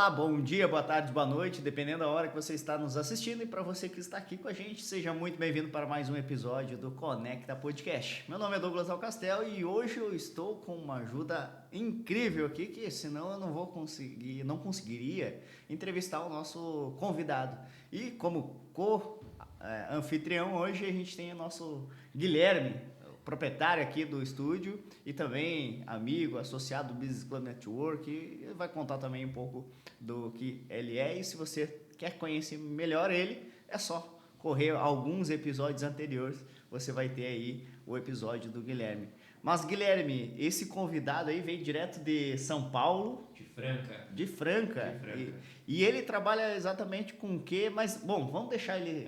Olá, bom dia, boa tarde, boa noite, dependendo da hora que você está nos assistindo. E para você que está aqui com a gente, seja muito bem-vindo para mais um episódio do Conecta Podcast. Meu nome é Douglas Alcastel e hoje eu estou com uma ajuda incrível aqui, que senão eu não conseguiria entrevistar o nosso convidado. E como anfitrião, hoje a gente tem o nosso Guilherme, proprietário aqui do estúdio e também amigo, associado do Business Club Network, e vai contar também um pouco do que ele é. E se você quer conhecer melhor ele, é só correr alguns episódios anteriores, você vai ter aí o episódio do Guilherme. Mas Guilherme, esse convidado aí veio direto de São Paulo. De Franca. E ele trabalha exatamente com o quê? Mas, bom, vamos deixar ele...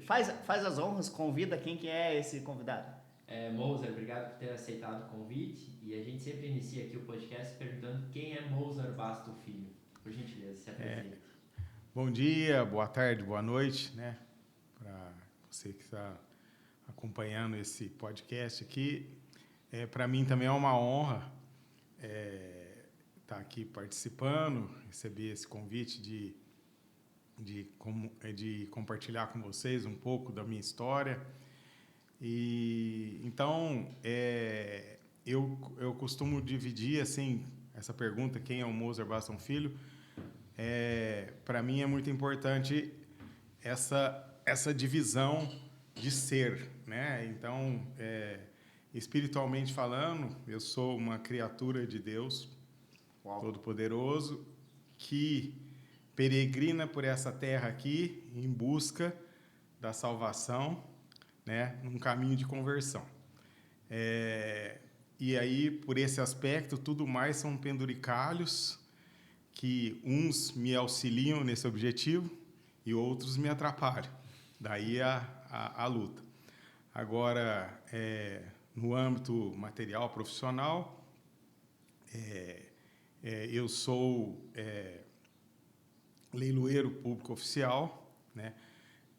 Faz as honras, convida quem que é esse convidado. Moser, obrigado por ter aceitado o convite. E a gente sempre inicia aqui o podcast perguntando quem é Moser Basto Filho. Por gentileza, se apresente. Bom dia, boa tarde, boa noite, né? Para você que está acompanhando esse podcast aqui. Para mim também é uma honra estar aqui participando, receber esse convite de compartilhar com vocês um pouco da minha história. E então eu costumo dividir assim essa pergunta, quem é o Moser Baston Filho. Para mim é muito importante essa divisão de ser, né? Então, espiritualmente falando, eu sou uma criatura de Deus Todo-Poderoso que peregrina por essa terra aqui em busca da salvação, né, num caminho de conversão. E aí, por esse aspecto, tudo mais são penduricalhos que uns me auxiliam nesse objetivo e outros me atrapalham. Daí a luta. Agora, no âmbito material profissional, eu sou leiloeiro público oficial, né?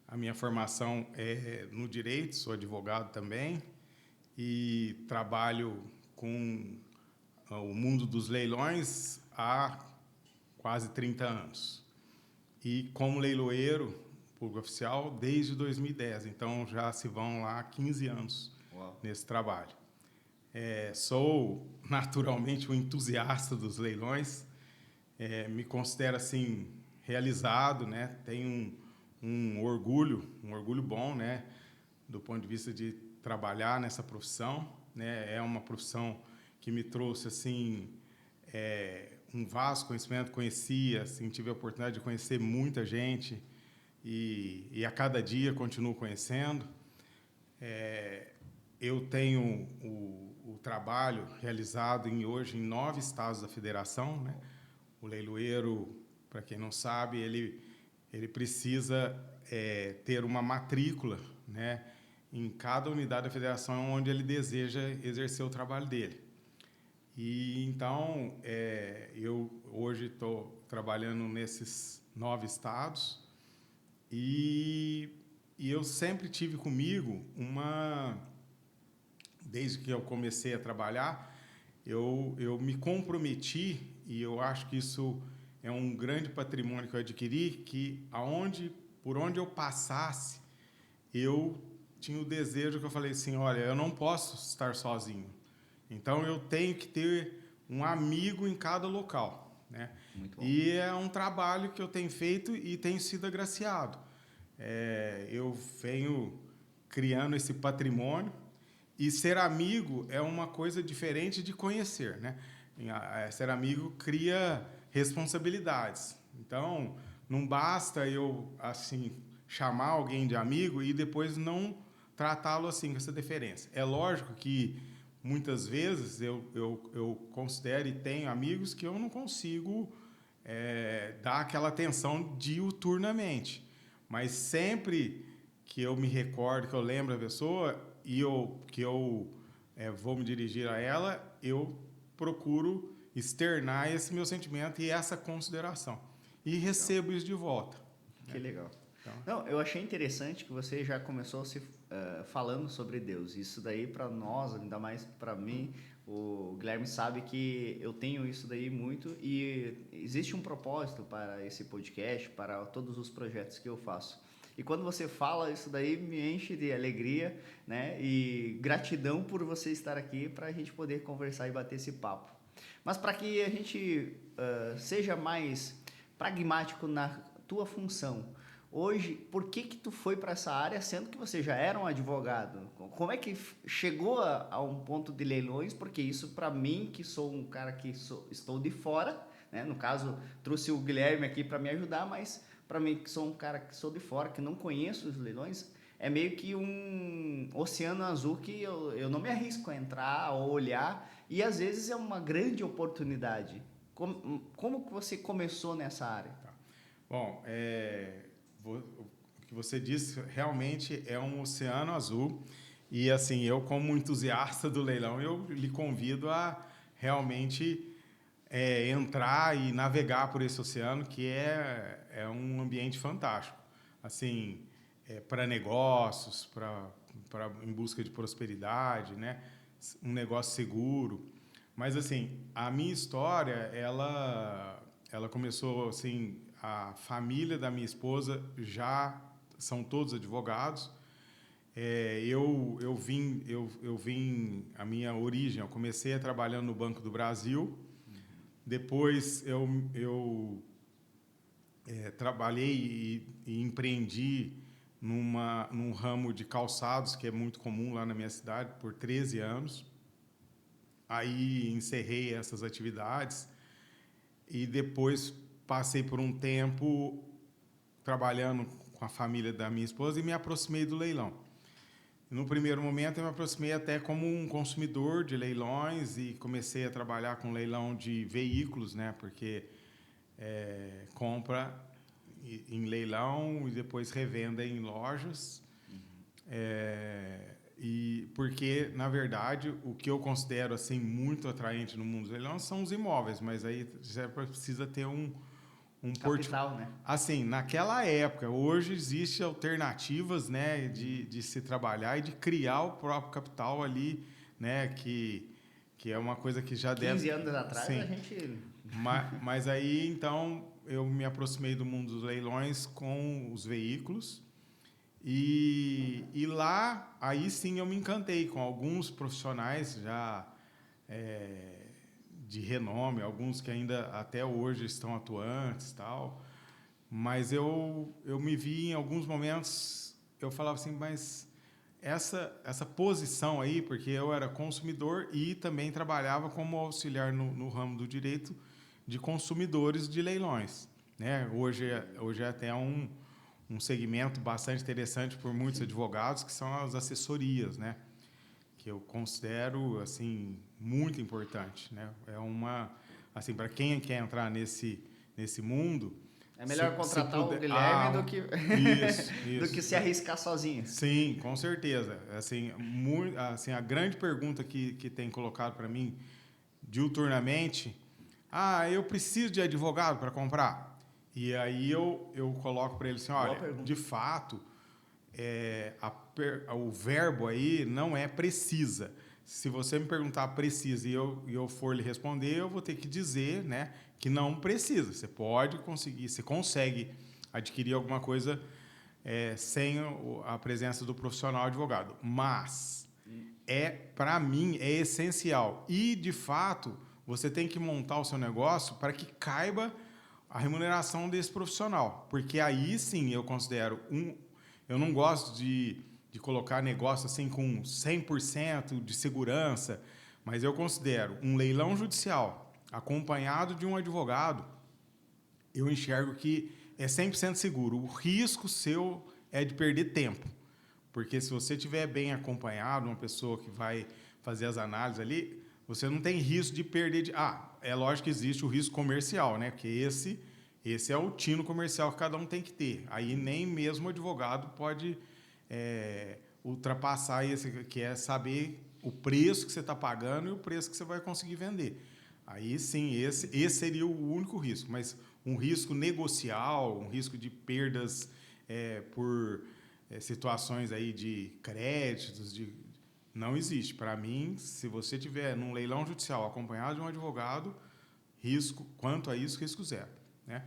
A minha formação é no direito, sou advogado também e trabalho com o mundo dos leilões há quase 30 anos. E como leiloeiro público oficial desde 2010, então já se vão lá 15 anos nesse trabalho. Sou naturalmente um entusiasta dos leilões, me considero assim realizado, né? Tenho um orgulho bom, né, do ponto de vista de trabalhar nessa profissão, né? É uma profissão que me trouxe assim um vasto conhecimento, assim, tive a oportunidade de conhecer muita gente e a cada dia continuo conhecendo. Eu tenho o trabalho realizado hoje em 9 estados da federação, né? O leiloeiro, para quem não sabe, ele precisa ter uma matrícula, né, em cada unidade da federação onde ele deseja exercer o trabalho dele. E então eu hoje estou trabalhando nesses 9 estados e eu sempre tive comigo desde que eu comecei a trabalhar, eu me comprometi, e eu acho que isso é um grande patrimônio que eu adquiri, que por onde eu passasse, eu tinha o desejo que eu falei assim, olha, eu não posso estar sozinho. Então, eu tenho que ter um amigo em cada local, né? Muito bom. E é um trabalho que eu tenho feito e tenho sido agraciado. Eu venho criando esse patrimônio e ser amigo é uma coisa diferente de conhecer, né? Ser amigo cria responsabilidades. Então, não basta eu assim chamar alguém de amigo e depois não tratá-lo assim com essa deferência. É lógico que muitas vezes eu considero e tenho amigos que eu não consigo dar aquela atenção diuturnamente. Mas sempre que eu me recordo, que eu lembro a pessoa e que eu vou me dirigir a ela, eu procuro externar esse meu sentimento e essa consideração. E recebo isso de volta. Que legal. Então, Não, eu achei interessante que você já começou falando sobre Deus. Isso daí para nós, ainda mais para mim, o Guilherme sabe que eu tenho isso daí muito e existe um propósito para esse podcast, para todos os projetos que eu faço. E quando você fala isso daí, me enche de alegria, né? E gratidão por você estar aqui para a gente poder conversar e bater esse papo. Mas para que a gente seja mais pragmático na tua função, hoje, por que tu foi para essa área, sendo que você já era um advogado? Como é que chegou a um ponto de leilões? Porque isso, para mim, que sou um cara que estou de fora, né? No caso, trouxe o Guilherme aqui para me ajudar, mas para mim, que sou um cara que sou de fora, que não conheço os leilões, é meio que um oceano azul que eu não me arrisco a entrar ou olhar, e às vezes é uma grande oportunidade. Como que você começou nessa área? tá. Bom, o que você disse realmente é um oceano azul. E assim, eu como entusiasta do leilão, eu lhe convido a realmente entrar e navegar por esse oceano, que é um ambiente fantástico. Assim, para negócios, em busca de prosperidade, né? Um negócio seguro. Mas assim, a minha história, ela começou assim, a família da minha esposa já são todos advogados. Eu vim, a minha origem, eu comecei trabalhando no Banco do Brasil. Depois eu trabalhei e empreendi num ramo de calçados, que é muito comum lá na minha cidade, por 13 anos. Aí encerrei essas atividades e depois passei por um tempo trabalhando com a família da minha esposa e me aproximei do leilão. No primeiro momento, eu me aproximei até como um consumidor de leilões e comecei a trabalhar com leilão de veículos, né? Porque compra em leilão e depois revenda em lojas. E porque, na verdade, o que eu considero assim muito atraente no mundo dos leilões são os imóveis, mas aí você precisa ter um Capital, né? Assim, naquela época, hoje existem alternativas, né, de se trabalhar e de criar o próprio capital ali, né, que é uma coisa que já 15 anos atrás, sim. A gente... Mas aí, então, eu me aproximei do mundo dos leilões com os veículos e lá, aí sim, eu me encantei com alguns profissionais já de renome, alguns que ainda até hoje estão atuantes e tal. Mas eu me vi em alguns momentos, eu falava assim, mas essa posição aí, porque eu era consumidor e também trabalhava como auxiliar no ramo do direito de consumidores de leilões, né? Hoje é até um segmento bastante interessante por muitos advogados, que são as assessorias, né? Que eu considero assim muito importante, né? Assim, para quem quer entrar nesse mundo, é melhor contratar o Guilherme do que do que se arriscar sozinho. Sim, com certeza. Assim, a grande pergunta que tem colocado para mim diuturnamente, eu preciso de advogado para comprar. E aí eu coloco para ele assim, olha, de fato, o verbo aí não é precisa. Se você me perguntar precisa e eu for lhe responder, eu vou ter que dizer, né, que não precisa. Você pode conseguir, você consegue adquirir alguma coisa sem a presença do profissional advogado. Mas, para mim, é essencial. E, de fato, você tem que montar o seu negócio para que caiba a remuneração desse profissional. Porque aí, sim, eu considero eu não gosto de colocar negócio assim com 100% de segurança, mas eu considero um leilão judicial acompanhado de um advogado, eu enxergo que é 100% seguro. O risco seu é de perder tempo, porque se você estiver bem acompanhado, uma pessoa que vai fazer as análises ali, você não tem risco de perder... é lógico que existe o risco comercial, né? Porque esse é o tino comercial que cada um tem que ter. Aí nem mesmo o advogado pode ultrapassar esse, que é saber o preço que você está pagando e o preço que você vai conseguir vender. Aí sim, esse seria o único risco. Mas um risco negocial, um risco de perdas por situações aí de créditos, não existe. Para mim, se você tiver num leilão judicial acompanhado de um advogado, risco, quanto a isso, risco zero, né?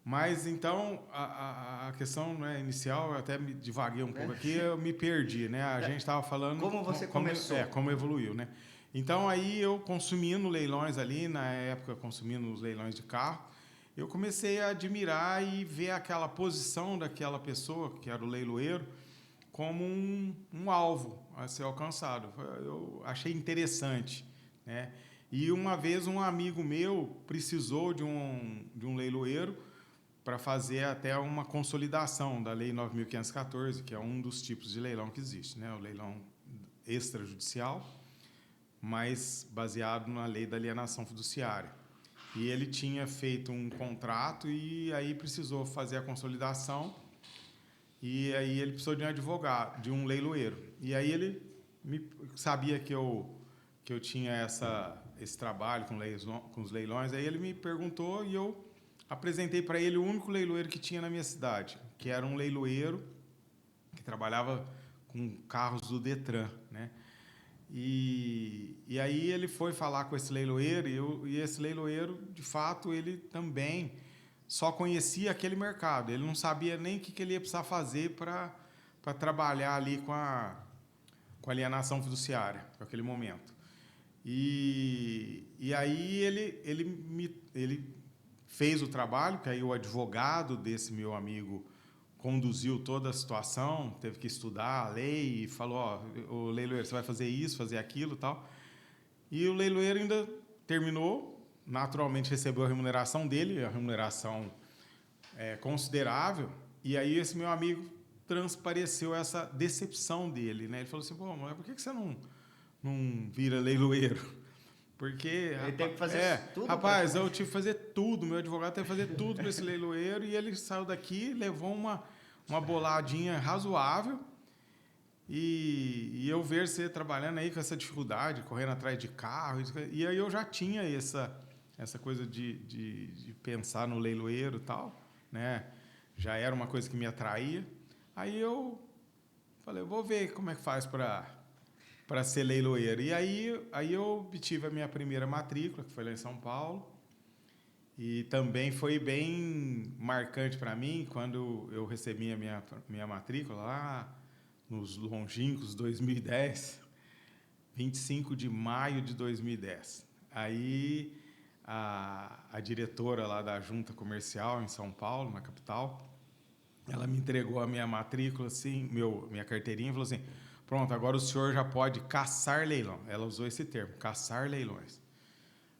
Mas, então, a questão, né, inicial, eu até me divaguei um pouco aqui, eu me perdi, né? A gente estava falando... Como você começou. Como evoluiu, né? Então, aí eu consumindo leilões ali, na época, consumindo os leilões de carro, eu comecei a admirar e ver aquela posição daquela pessoa, que era o leiloeiro, como um alvo a ser alcançado. Eu achei interessante, né? E uma vez um amigo meu precisou de um leiloeiro para fazer até uma consolidação da Lei 9.514, que é um dos tipos de leilão que existe, né? O leilão extrajudicial, mas baseado na Lei da Alienação Fiduciária. E ele tinha feito um contrato e aí precisou fazer a consolidação e aí ele precisou de um advogado, de um leiloeiro. E aí ele sabia que eu tinha esse trabalho com os leilões, aí ele me perguntou e eu apresentei para ele o único leiloeiro que tinha na minha cidade, que era um leiloeiro que trabalhava com carros do Detran, né? E aí ele foi falar com esse leiloeiro e esse leiloeiro, de fato, ele também só conhecia aquele mercado. Ele não sabia nem o que ele ia precisar fazer para trabalhar ali com a alienação fiduciária, naquele momento. E aí ele fez o trabalho, que aí o advogado desse meu amigo conduziu toda a situação, teve que estudar a lei e falou, ó, o leiloeiro, você vai fazer isso, fazer aquilo e tal. E o leiloeiro ainda terminou, naturalmente recebeu a remuneração dele, a remuneração considerável, e aí esse meu amigo transpareceu essa decepção dele, né? Ele falou assim, pô, mas por que você não vira leiloeiro? Porque, ele teve que fazer tudo. Rapaz, eu tive que fazer tudo, meu advogado teve que fazer tudo para esse leiloeiro e ele saiu daqui, levou uma boladinha razoável e eu ver você trabalhando aí com essa dificuldade, correndo atrás de carro, e aí eu já tinha essa coisa de pensar no leiloeiro e tal, né? Já era uma coisa que me atraía. Aí eu falei, eu vou ver como é que faz para ser leiloeiro. E aí eu obtive a minha primeira matrícula, que foi lá em São Paulo. E também foi bem marcante para mim quando eu recebi a minha matrícula lá nos longínquos 2010, 25 de maio de 2010. Aí a diretora lá da Junta Comercial em São Paulo, na capital, ela me entregou a minha matrícula, assim, minha carteirinha, e falou assim, pronto, agora o senhor já pode caçar leilão. Ela usou esse termo, caçar leilões.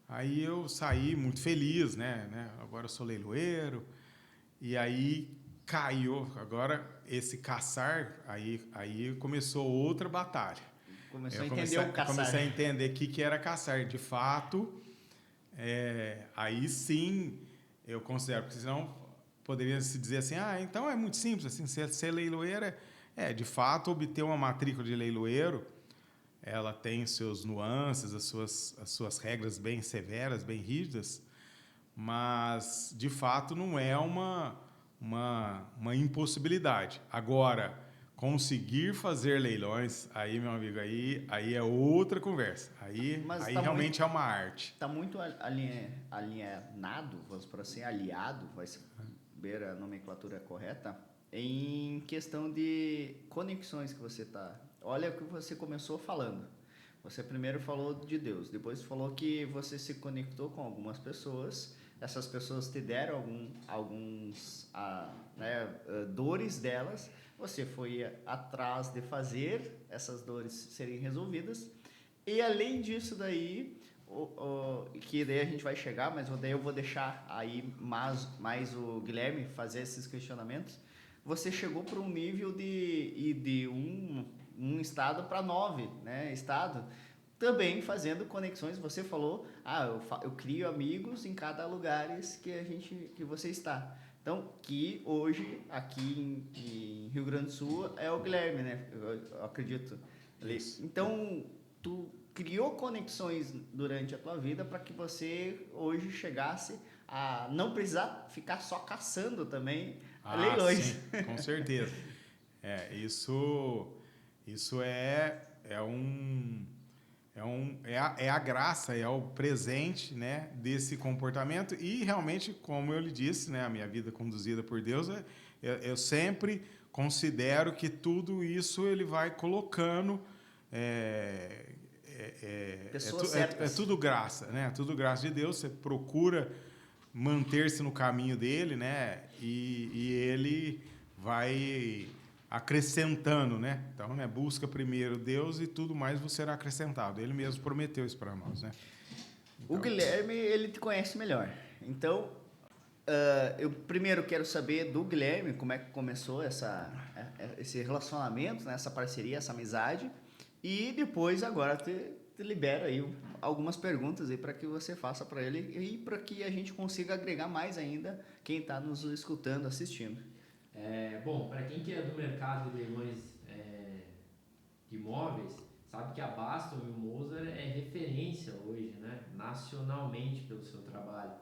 Aí eu saí muito feliz, né? Agora eu sou leiloeiro. E aí caiu, agora esse caçar, aí começou outra batalha. Começou a entender o caçar. Comecei a entender o que era caçar. De fato, aí sim eu considero, porque senão poderia se dizer assim, então é muito simples, assim, ser leiloeiro de fato, obter uma matrícula de leiloeiro, ela tem seus nuances, as suas regras bem severas, bem rígidas, mas, de fato, não é uma impossibilidade. Agora, conseguir fazer leilões, aí, meu amigo, aí é outra conversa. Aí realmente é uma arte. Está muito alinhado, vamos por assim, aliado, vai saber a nomenclatura correta, em questão de conexões que você está. Olha o que você começou falando. Você primeiro falou de Deus, depois falou que você se conectou com algumas pessoas, essas pessoas te deram alguns dores delas, você foi atrás de fazer essas dores serem resolvidas, e além disso daí, que daí a gente vai chegar, mas daí eu vou deixar aí mais o Guilherme fazer esses questionamentos. Você chegou para um nível de um estado para 9, né? Estado, também fazendo conexões. Você falou, eu crio amigos em cada lugar que você está. Então, que hoje, aqui em Rio Grande do Sul, é o Guilherme, né? Eu acredito. Isso. Então, tu criou conexões durante a tua vida para que você hoje chegasse a não precisar ficar só caçando também leilões. Sim, com certeza. Isso é a graça, é o presente, né, desse comportamento. E realmente, como eu lhe disse, né, a minha vida conduzida por Deus, eu sempre considero que tudo isso ele vai colocando. Pessoas certas. É tudo graça, né? Tudo graça de Deus. Você procura manter-se no caminho dele, né? E ele vai acrescentando, né? Então, né? Busca primeiro Deus e tudo mais vos será acrescentado. Ele mesmo prometeu isso para nós, né? Então, o Guilherme, ele te conhece melhor. Então, eu primeiro quero saber do Guilherme como é que começou esse relacionamento, né? Essa parceria, essa amizade. E depois, agora, te libero aí algumas perguntas aí para que você faça para ele e para que a gente consiga agregar mais ainda quem está nos escutando, assistindo. Bom, para quem que é do mercado de leilões de imóveis, sabe que a Baston e o Moser é referência hoje, né, nacionalmente pelo seu trabalho.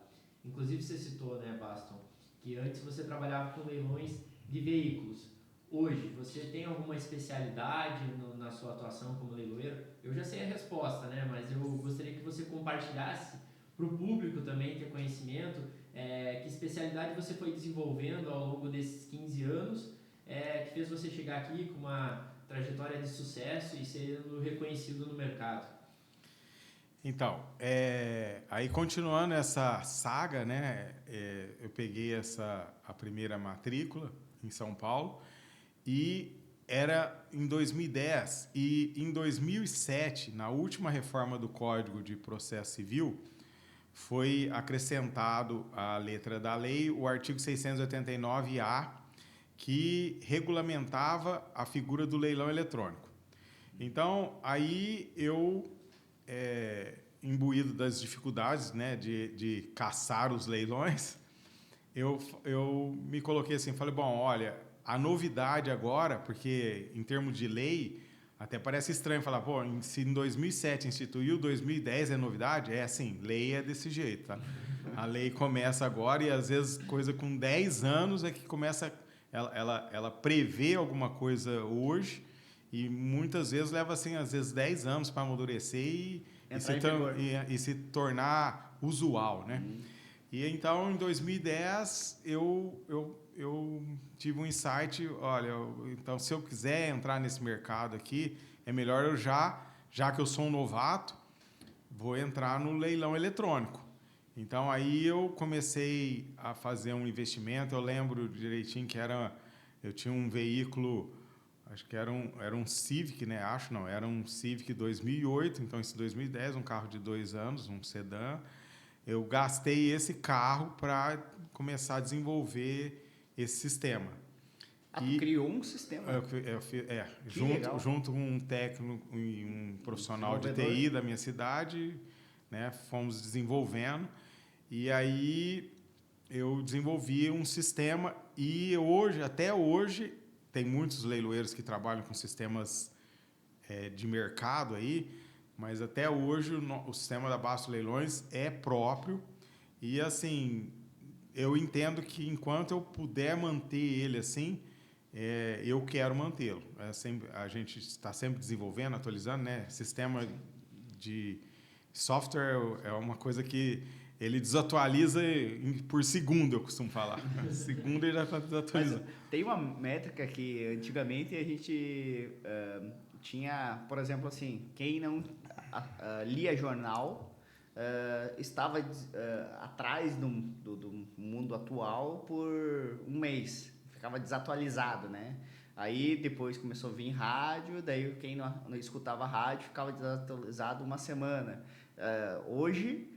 Inclusive você citou, né, Baston, que antes você trabalhava com leilões de veículos. Hoje, você tem alguma especialidade na sua atuação como leiloeiro? Eu já sei a resposta, né, mas eu gostaria que você compartilhasse para o público também ter conhecimento, que especialidade você foi desenvolvendo ao longo desses 15 anos, que fez você chegar aqui com uma trajetória de sucesso e sendo reconhecido no mercado. Então, aí continuando essa saga, né, eu peguei a primeira matrícula em São Paulo e era em 2010 e em 2007, na última reforma do Código de Processo Civil, foi acrescentado à letra da lei o artigo 689-A, que regulamentava a figura do leilão eletrônico. Então, aí eu, imbuído das dificuldades, né, de caçar os leilões, eu me coloquei assim, falei, bom, olha, a novidade agora, porque em termos de lei, até parece estranho falar, pô, se em 2007 instituiu, 2010 é novidade? É assim, lei é desse jeito, tá? A lei começa agora e às vezes coisa com 10 anos é que começa, ela prevê alguma coisa hoje e muitas vezes leva assim, às vezes 10 anos para amadurecer e se tornar usual, né? E então, em 2010, eu tive um insight, olha, então se eu quiser entrar nesse mercado aqui, é melhor eu já que eu sou um novato, vou entrar no leilão eletrônico. Então, aí eu comecei a fazer um investimento, eu lembro direitinho que eu tinha um veículo, acho que era um Civic, né? Era um Civic 2008, então esse 2010, um carro de 2 anos, um sedã. Eu gastei esse carro para começar a desenvolver esse sistema. Tu criou um sistema? Junto com um técnico e um profissional de TI da minha cidade, né, fomos desenvolvendo. E aí eu desenvolvi um sistema e até hoje, tem muitos leiloeiros que trabalham com sistemas de mercado aí, mas até hoje o sistema da Bastos Leilões é próprio e, assim, eu entendo que enquanto eu puder manter ele assim, eu quero mantê-lo. A gente está sempre desenvolvendo, atualizando, né? Sistema de software é uma coisa que ele desatualiza por segundo, eu costumo falar. Segundo ele já está desatualizando. Tem uma métrica que antigamente a gente tinha, por exemplo, assim, quem não lia jornal estava atrás do mundo atual por um mês, ficava desatualizado, né? Aí depois começou a vir rádio, daí quem não escutava rádio ficava desatualizado uma semana. Hoje,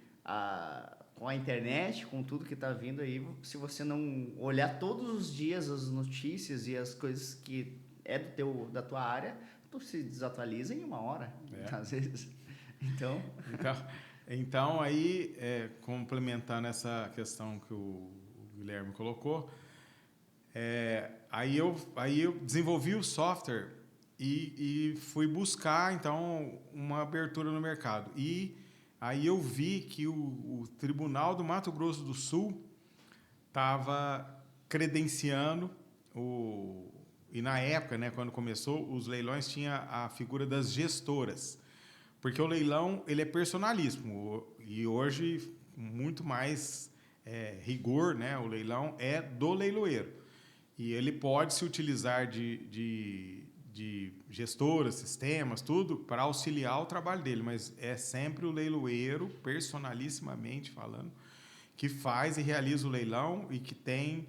com a internet, com tudo que está vindo aí, se você não olhar todos os dias as notícias e as coisas que da tua área, tu se desatualiza em 1 hora, às vezes. Então aí, complementando essa questão que o Guilherme colocou, aí eu desenvolvi o software e fui buscar, então, uma abertura no mercado. E aí eu vi que o Tribunal do Mato Grosso do Sul estava credenciando e na época, né, quando começou, os leilões tinha a figura das gestoras, porque o leilão ele é personalíssimo e hoje muito mais rigor, né, o leilão é do leiloeiro e ele pode se utilizar de gestoras, sistemas, tudo para auxiliar o trabalho dele, mas é sempre o leiloeiro, personalissimamente falando, que faz e realiza o leilão e que tem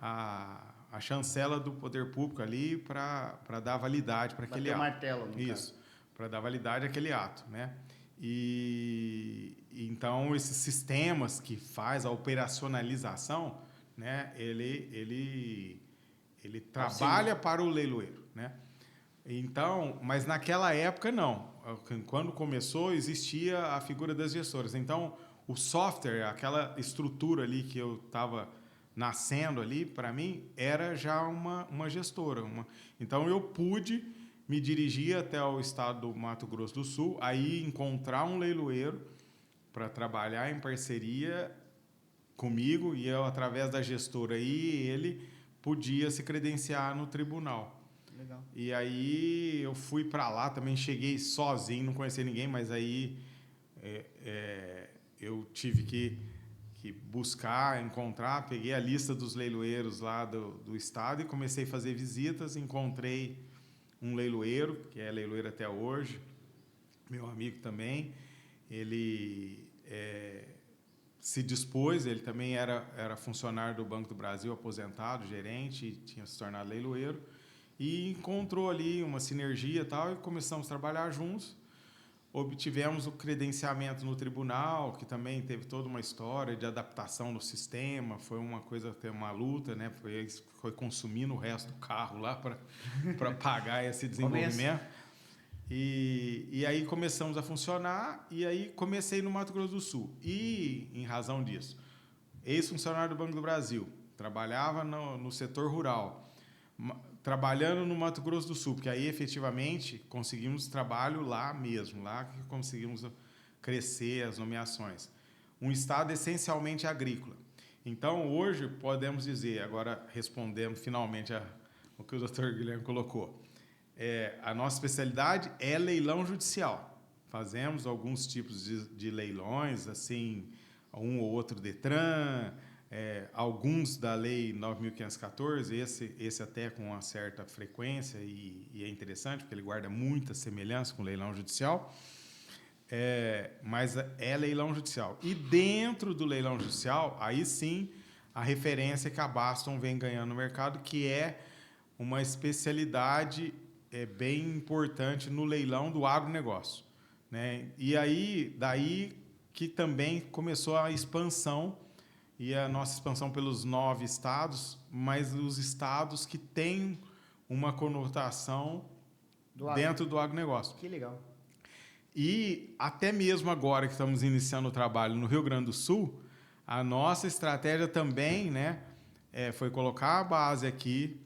a chancela do poder público ali para dar validade para aquele ato. Martelo, no Isso, para dar validade àquele ato, né? E então esses sistemas que faz a operacionalização, né? Ele trabalha para o leiloeiro, né? Então, mas naquela época não. Quando começou existia a figura das gestoras. Então o software, aquela estrutura ali que eu estava nascendo ali, para mim, era já uma gestora. Então, eu pude me dirigir até o estado do Mato Grosso do Sul, aí encontrar um leiloeiro para trabalhar em parceria comigo, e eu, através da gestora aí, ele podia se credenciar no tribunal. Legal. E aí eu fui para lá, também cheguei sozinho, não conhecia ninguém, mas aí eu tive que buscar, encontrar, peguei a lista dos leiloeiros lá do estado e comecei a fazer visitas, encontrei um leiloeiro, que é leiloeiro até hoje, meu amigo também, ele se dispôs, ele também era funcionário do Banco do Brasil, aposentado, gerente, e tinha se tornado leiloeiro, e encontrou ali uma sinergia e tal, e começamos a trabalhar juntos. Obtivemos o credenciamento no tribunal, que também teve toda uma história de adaptação no sistema, foi uma coisa, até uma luta, né? Foi consumindo o resto do carro lá para pagar esse desenvolvimento. E aí começamos a funcionar, e aí comecei no Mato Grosso do Sul. E, em razão disso, ex-funcionário do Banco do Brasil, trabalhava no setor rural, trabalhando no Mato Grosso do Sul, porque aí efetivamente conseguimos trabalho lá mesmo, lá que conseguimos crescer as nomeações. Um estado essencialmente agrícola. Então, hoje, podemos dizer, agora respondendo finalmente o que o Dr. Guilherme colocou, a nossa especialidade é leilão judicial. Fazemos alguns tipos de leilões, assim, um ou outro DETRAN, alguns da Lei 9.514, esse até com uma certa frequência, e é interessante, porque ele guarda muita semelhança com o leilão judicial, mas é leilão judicial. E dentro do leilão judicial, aí sim, a referência que a Baston vem ganhando no mercado, que é uma especialidade bem importante no leilão do agronegócio, né? E aí, daí que também começou a expansão, e a nossa expansão pelos 9 estados, mas os estados que têm uma conotação dentro do agronegócio. Que legal. E até mesmo agora que estamos iniciando o trabalho no Rio Grande do Sul, a nossa estratégia também, né, foi colocar a base aqui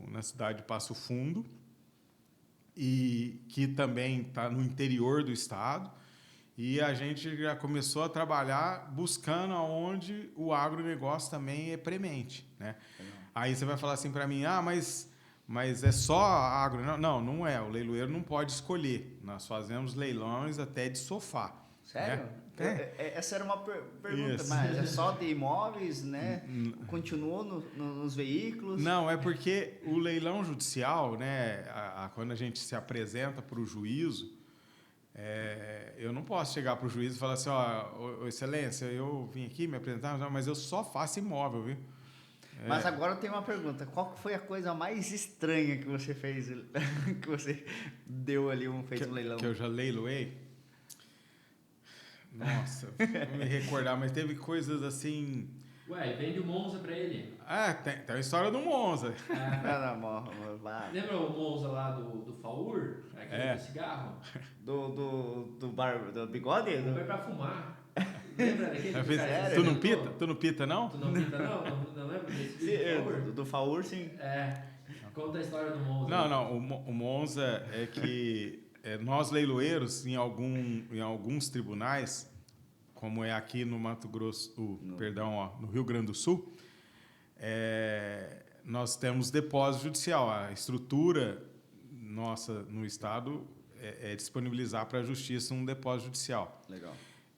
na cidade de Passo Fundo, e que também está no interior do estado. E a gente já começou a trabalhar buscando aonde o agronegócio também é premente, né? Aí você vai falar assim para mim, mas é só agro? Não é. O leiloeiro não pode escolher. Nós fazemos leilões até de sofá. Sério? Né? Essa era uma pergunta, Isso. mas é só de imóveis, né? Continuou nos veículos? Não, é porque o leilão judicial, né, quando a gente se apresenta para o juízo, eu não posso chegar para o juiz e falar assim, excelência, eu vim aqui me apresentar, mas eu só faço imóvel, viu? Mas agora eu tenho uma pergunta. Qual foi a coisa mais estranha que você fez, que você deu ali, fez um leilão? Que eu já leiloei? Nossa, vou me recordar, mas teve coisas assim... Ué, vende o Monza pra ele. Tem a história do Monza. Lembra o Monza lá do Faur? Aquele do cigarro? Do bigode? Não vai pra fumar. Lembra daquele? Tu não pita? Tu não pita, não? Tu não pita, não? Não lembra desse vídeo do Faur, sim. Conta a história do Monza. Não, o Monza é que nós leiloeiros, em alguns tribunais, como é aqui no Mato Grosso, no Rio Grande do Sul, nós temos depósito judicial. A estrutura nossa no Estado é disponibilizar para a Justiça um depósito judicial. Legal.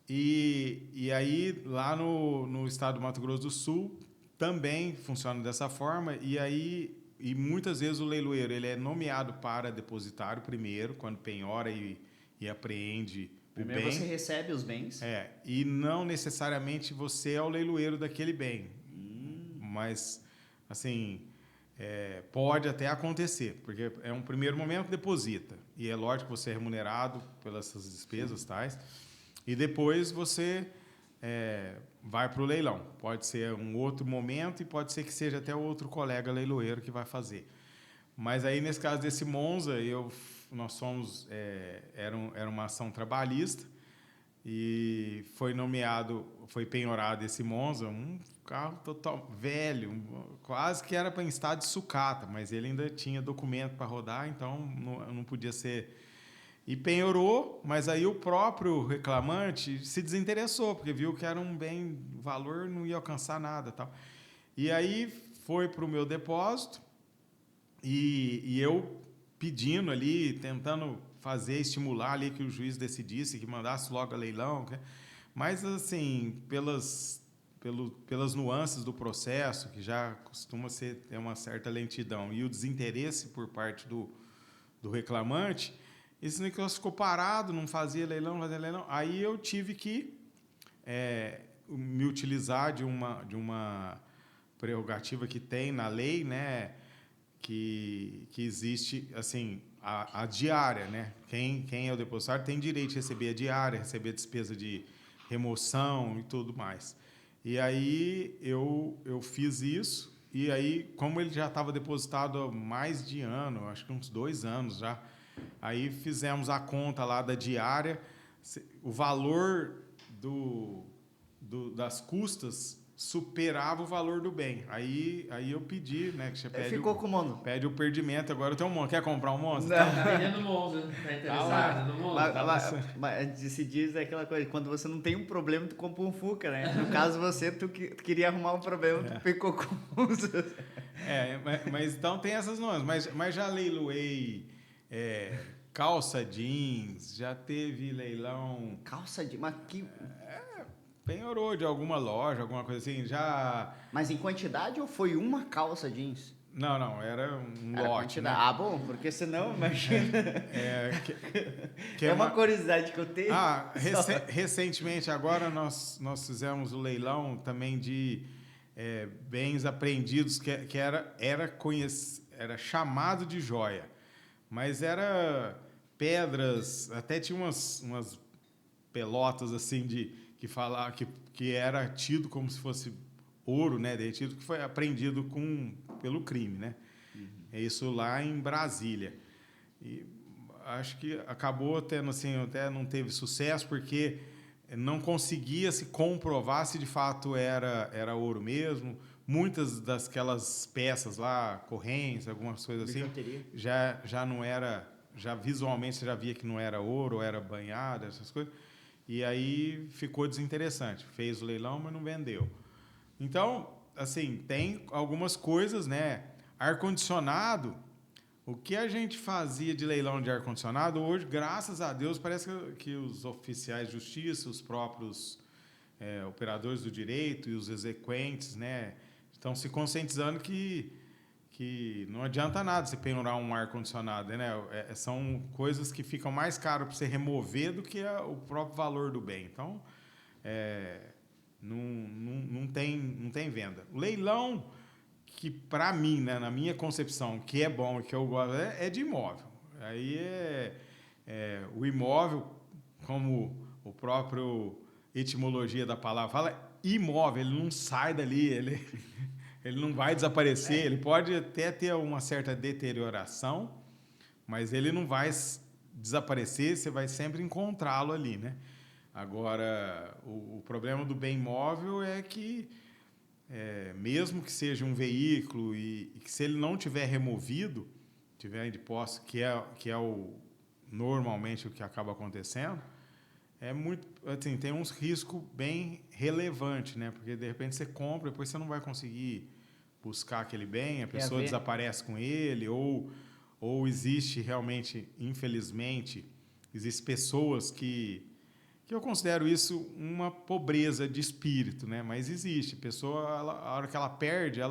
E aí, lá no Estado do Mato Grosso do Sul, também funciona dessa forma. E muitas vezes o leiloeiro ele é nomeado para depositário primeiro, quando penhora e apreende Primeiro o bem. você recebe os bens. E não necessariamente você é o leiloeiro daquele bem. Mas, assim, pode até acontecer, porque é um primeiro momento, deposita. E é lógico que você é remunerado pelas essas despesas tais. E depois você vai para o leilão. Pode ser um outro momento e pode ser que seja até outro colega leiloeiro que vai fazer. Mas aí, nesse caso desse Monza, nós somos... era uma ação trabalhista e foi penhorado esse Monza, um carro total velho, quase que era para em estado de sucata, mas ele ainda tinha documento para rodar, então não podia ser... E penhorou, mas aí o próprio reclamante se desinteressou, porque viu que era um bem, o valor não ia alcançar nada. Tal. E aí foi para o meu depósito e eu pedindo ali, tentando estimular ali que o juiz decidisse, que mandasse logo a leilão. Mas, assim, pelas nuances do processo, que já costuma ter uma certa lentidão, e o desinteresse por parte do reclamante... Esse negócio ficou parado, não fazia leilão. Aí eu tive que me utilizar de uma prerrogativa que tem na lei, né, que existe assim, a diária. Né? Quem é o depositário tem direito de receber a diária, receber a despesa de remoção e tudo mais. E aí eu fiz isso, e aí, como ele já estava depositado há mais de ano, acho que uns 2 anos já, aí fizemos a conta lá da diária, o valor das custas superava o valor do bem. Aí eu pedi, né, que você pede o perdimento. Agora eu tenho um Monza. Quer comprar um Monza? Tá vendendo Monza, tá interessado no Monza? Mas se diz aquela coisa, quando você não tem um problema, tu compra um Fuca, né? No caso você, tu queria arrumar um problema, tu ficou com Monza. Mas então tem essas nuances. Mas já leiloei calça jeans, já teve leilão... Calça jeans? Mas que... penhorou de alguma loja, alguma coisa assim, já... Mas em quantidade ou foi uma calça jeans? Não, era um lote, né? Ah, bom, porque senão, imagina... É uma curiosidade que eu tenho. Recentemente, agora nós fizemos o leilão também de bens apreendidos, que era chamado de joia, mas era pedras, até tinha umas pelotas assim que falava que era tido como se fosse ouro, né, derretido, que foi apreendido pelo crime, né? Isso lá em Brasília. E acho que acabou tendo assim, até não teve sucesso porque não conseguia se comprovar se de fato era ouro mesmo. Muitas daquelas peças lá, correntes, algumas coisas assim, já não era, já visualmente você já via que não era ouro, era banhado, essas coisas. E aí ficou desinteressante. Fez o leilão, mas não vendeu. Então, assim, tem algumas coisas, né? Ar-condicionado, o que a gente fazia de leilão de ar-condicionado, hoje, graças a Deus, parece que os oficiais de justiça, os próprios operadores do direito e os exequentes, né, estão se conscientizando que não adianta nada você penhorar um ar-condicionado, né? São coisas que ficam mais caras para você remover do que o próprio valor do bem. Então, não tem venda. O leilão, que para mim, né, na minha concepção, que é bom e que eu gosto, é de imóvel. Aí o imóvel, como o próprio etimologia da palavra fala, imóvel, ele não sai dali, ele não vai desaparecer, ele pode até ter uma certa deterioração, mas ele não vai desaparecer, você vai sempre encontrá-lo ali, né? Agora, o problema do bem imóvel é que, mesmo que seja um veículo e que se ele não tiver removido, tiver de posse, que é normalmente o que acaba acontecendo, muito, assim, tem uns riscos bem relevantes, né? Porque de repente você compra, depois você não vai conseguir buscar aquele bem, a Tem a pessoa ver. desaparece com ele, ou existe realmente, infelizmente, existem pessoas que eu considero isso uma pobreza de espírito, né? Mas existe. A pessoa, a hora que ela perde,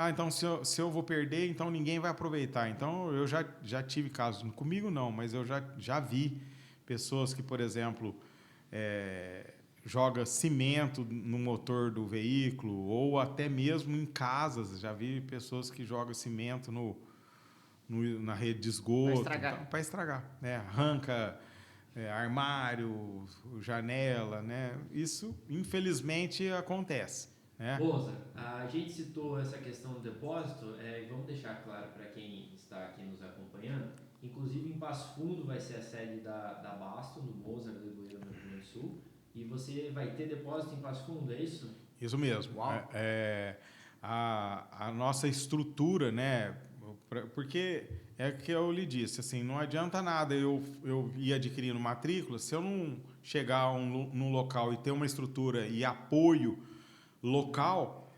então se eu vou perder, então ninguém vai aproveitar. Então eu já tive casos, comigo não, mas eu já vi pessoas que, por exemplo, joga cimento no motor do veículo, ou até mesmo em casas. Já vi pessoas que jogam cimento na rede de esgoto para estragar, né? Arranca armário, janela, né? Isso infelizmente acontece, né? Moza, a gente citou essa questão do depósito, e vamos deixar claro para quem está aqui nos acompanhando, inclusive em Passo Fundo vai ser a sede da Basto, no Moza, do Legoeiro, no Rio Grande do Sul, e você vai ter depósito em Passo Fundo, é isso? Isso mesmo. A nossa estrutura, né? Porque é o que eu lhe disse, assim, não adianta nada eu ir adquirindo matrícula se eu não chegar num local e ter uma estrutura e apoio local,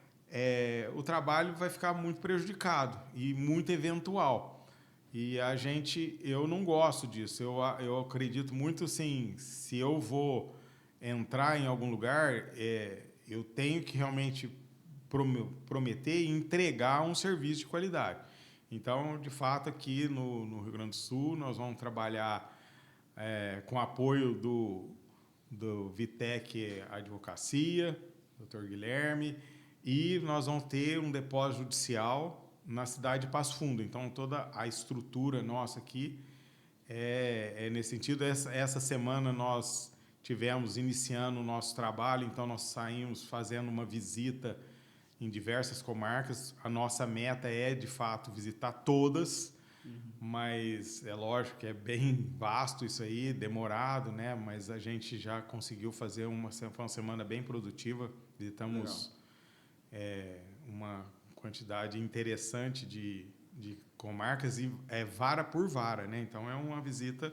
o trabalho vai ficar muito prejudicado e muito eventual. E eu não gosto disso. Eu acredito muito assim, se eu vou entrar em algum lugar, eu tenho que realmente prometer e entregar um serviço de qualidade. Então, de fato, aqui no Rio Grande do Sul, nós vamos trabalhar com apoio do Vitec Advocacia, Dr. Guilherme, e nós vamos ter um depósito judicial na cidade de Passo Fundo. Então, toda a estrutura nossa aqui é nesse sentido. Essa semana nós tivemos iniciando o nosso trabalho, então nós saímos fazendo uma visita em diversas comarcas. A nossa meta é, de fato, visitar todas, mas é lógico que é bem vasto isso aí, demorado, né? Mas a gente já conseguiu fazer uma semana bem produtiva. Visitamos uma quantidade interessante de comarcas e vara por vara, né? Então é uma visita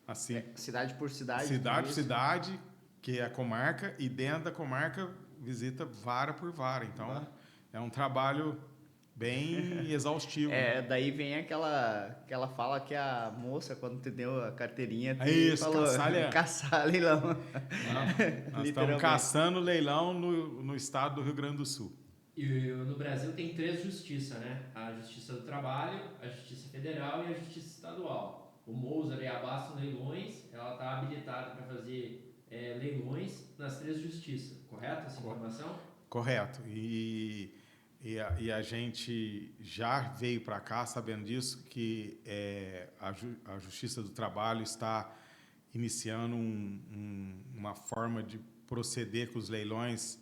assim, cidade por cidade. Cidade por cidade, que é a comarca, e dentro da comarca visita vara por vara. Então é um trabalho bem exaustivo. Daí vem aquela fala que a moça, quando te deu a carteirinha, falou, caçar leilão. Nós estamos caçando leilão no estado do Rio Grande do Sul. E no Brasil tem 3 justiças, né? A Justiça do Trabalho, a Justiça Federal e a Justiça Estadual. O Moser e a Basto Leilões, ela está habilitada para fazer leilões nas 3 justiças, correto essa informação? Correto. E a gente já veio para cá sabendo disso, que a Justiça do Trabalho está iniciando uma forma de proceder com os leilões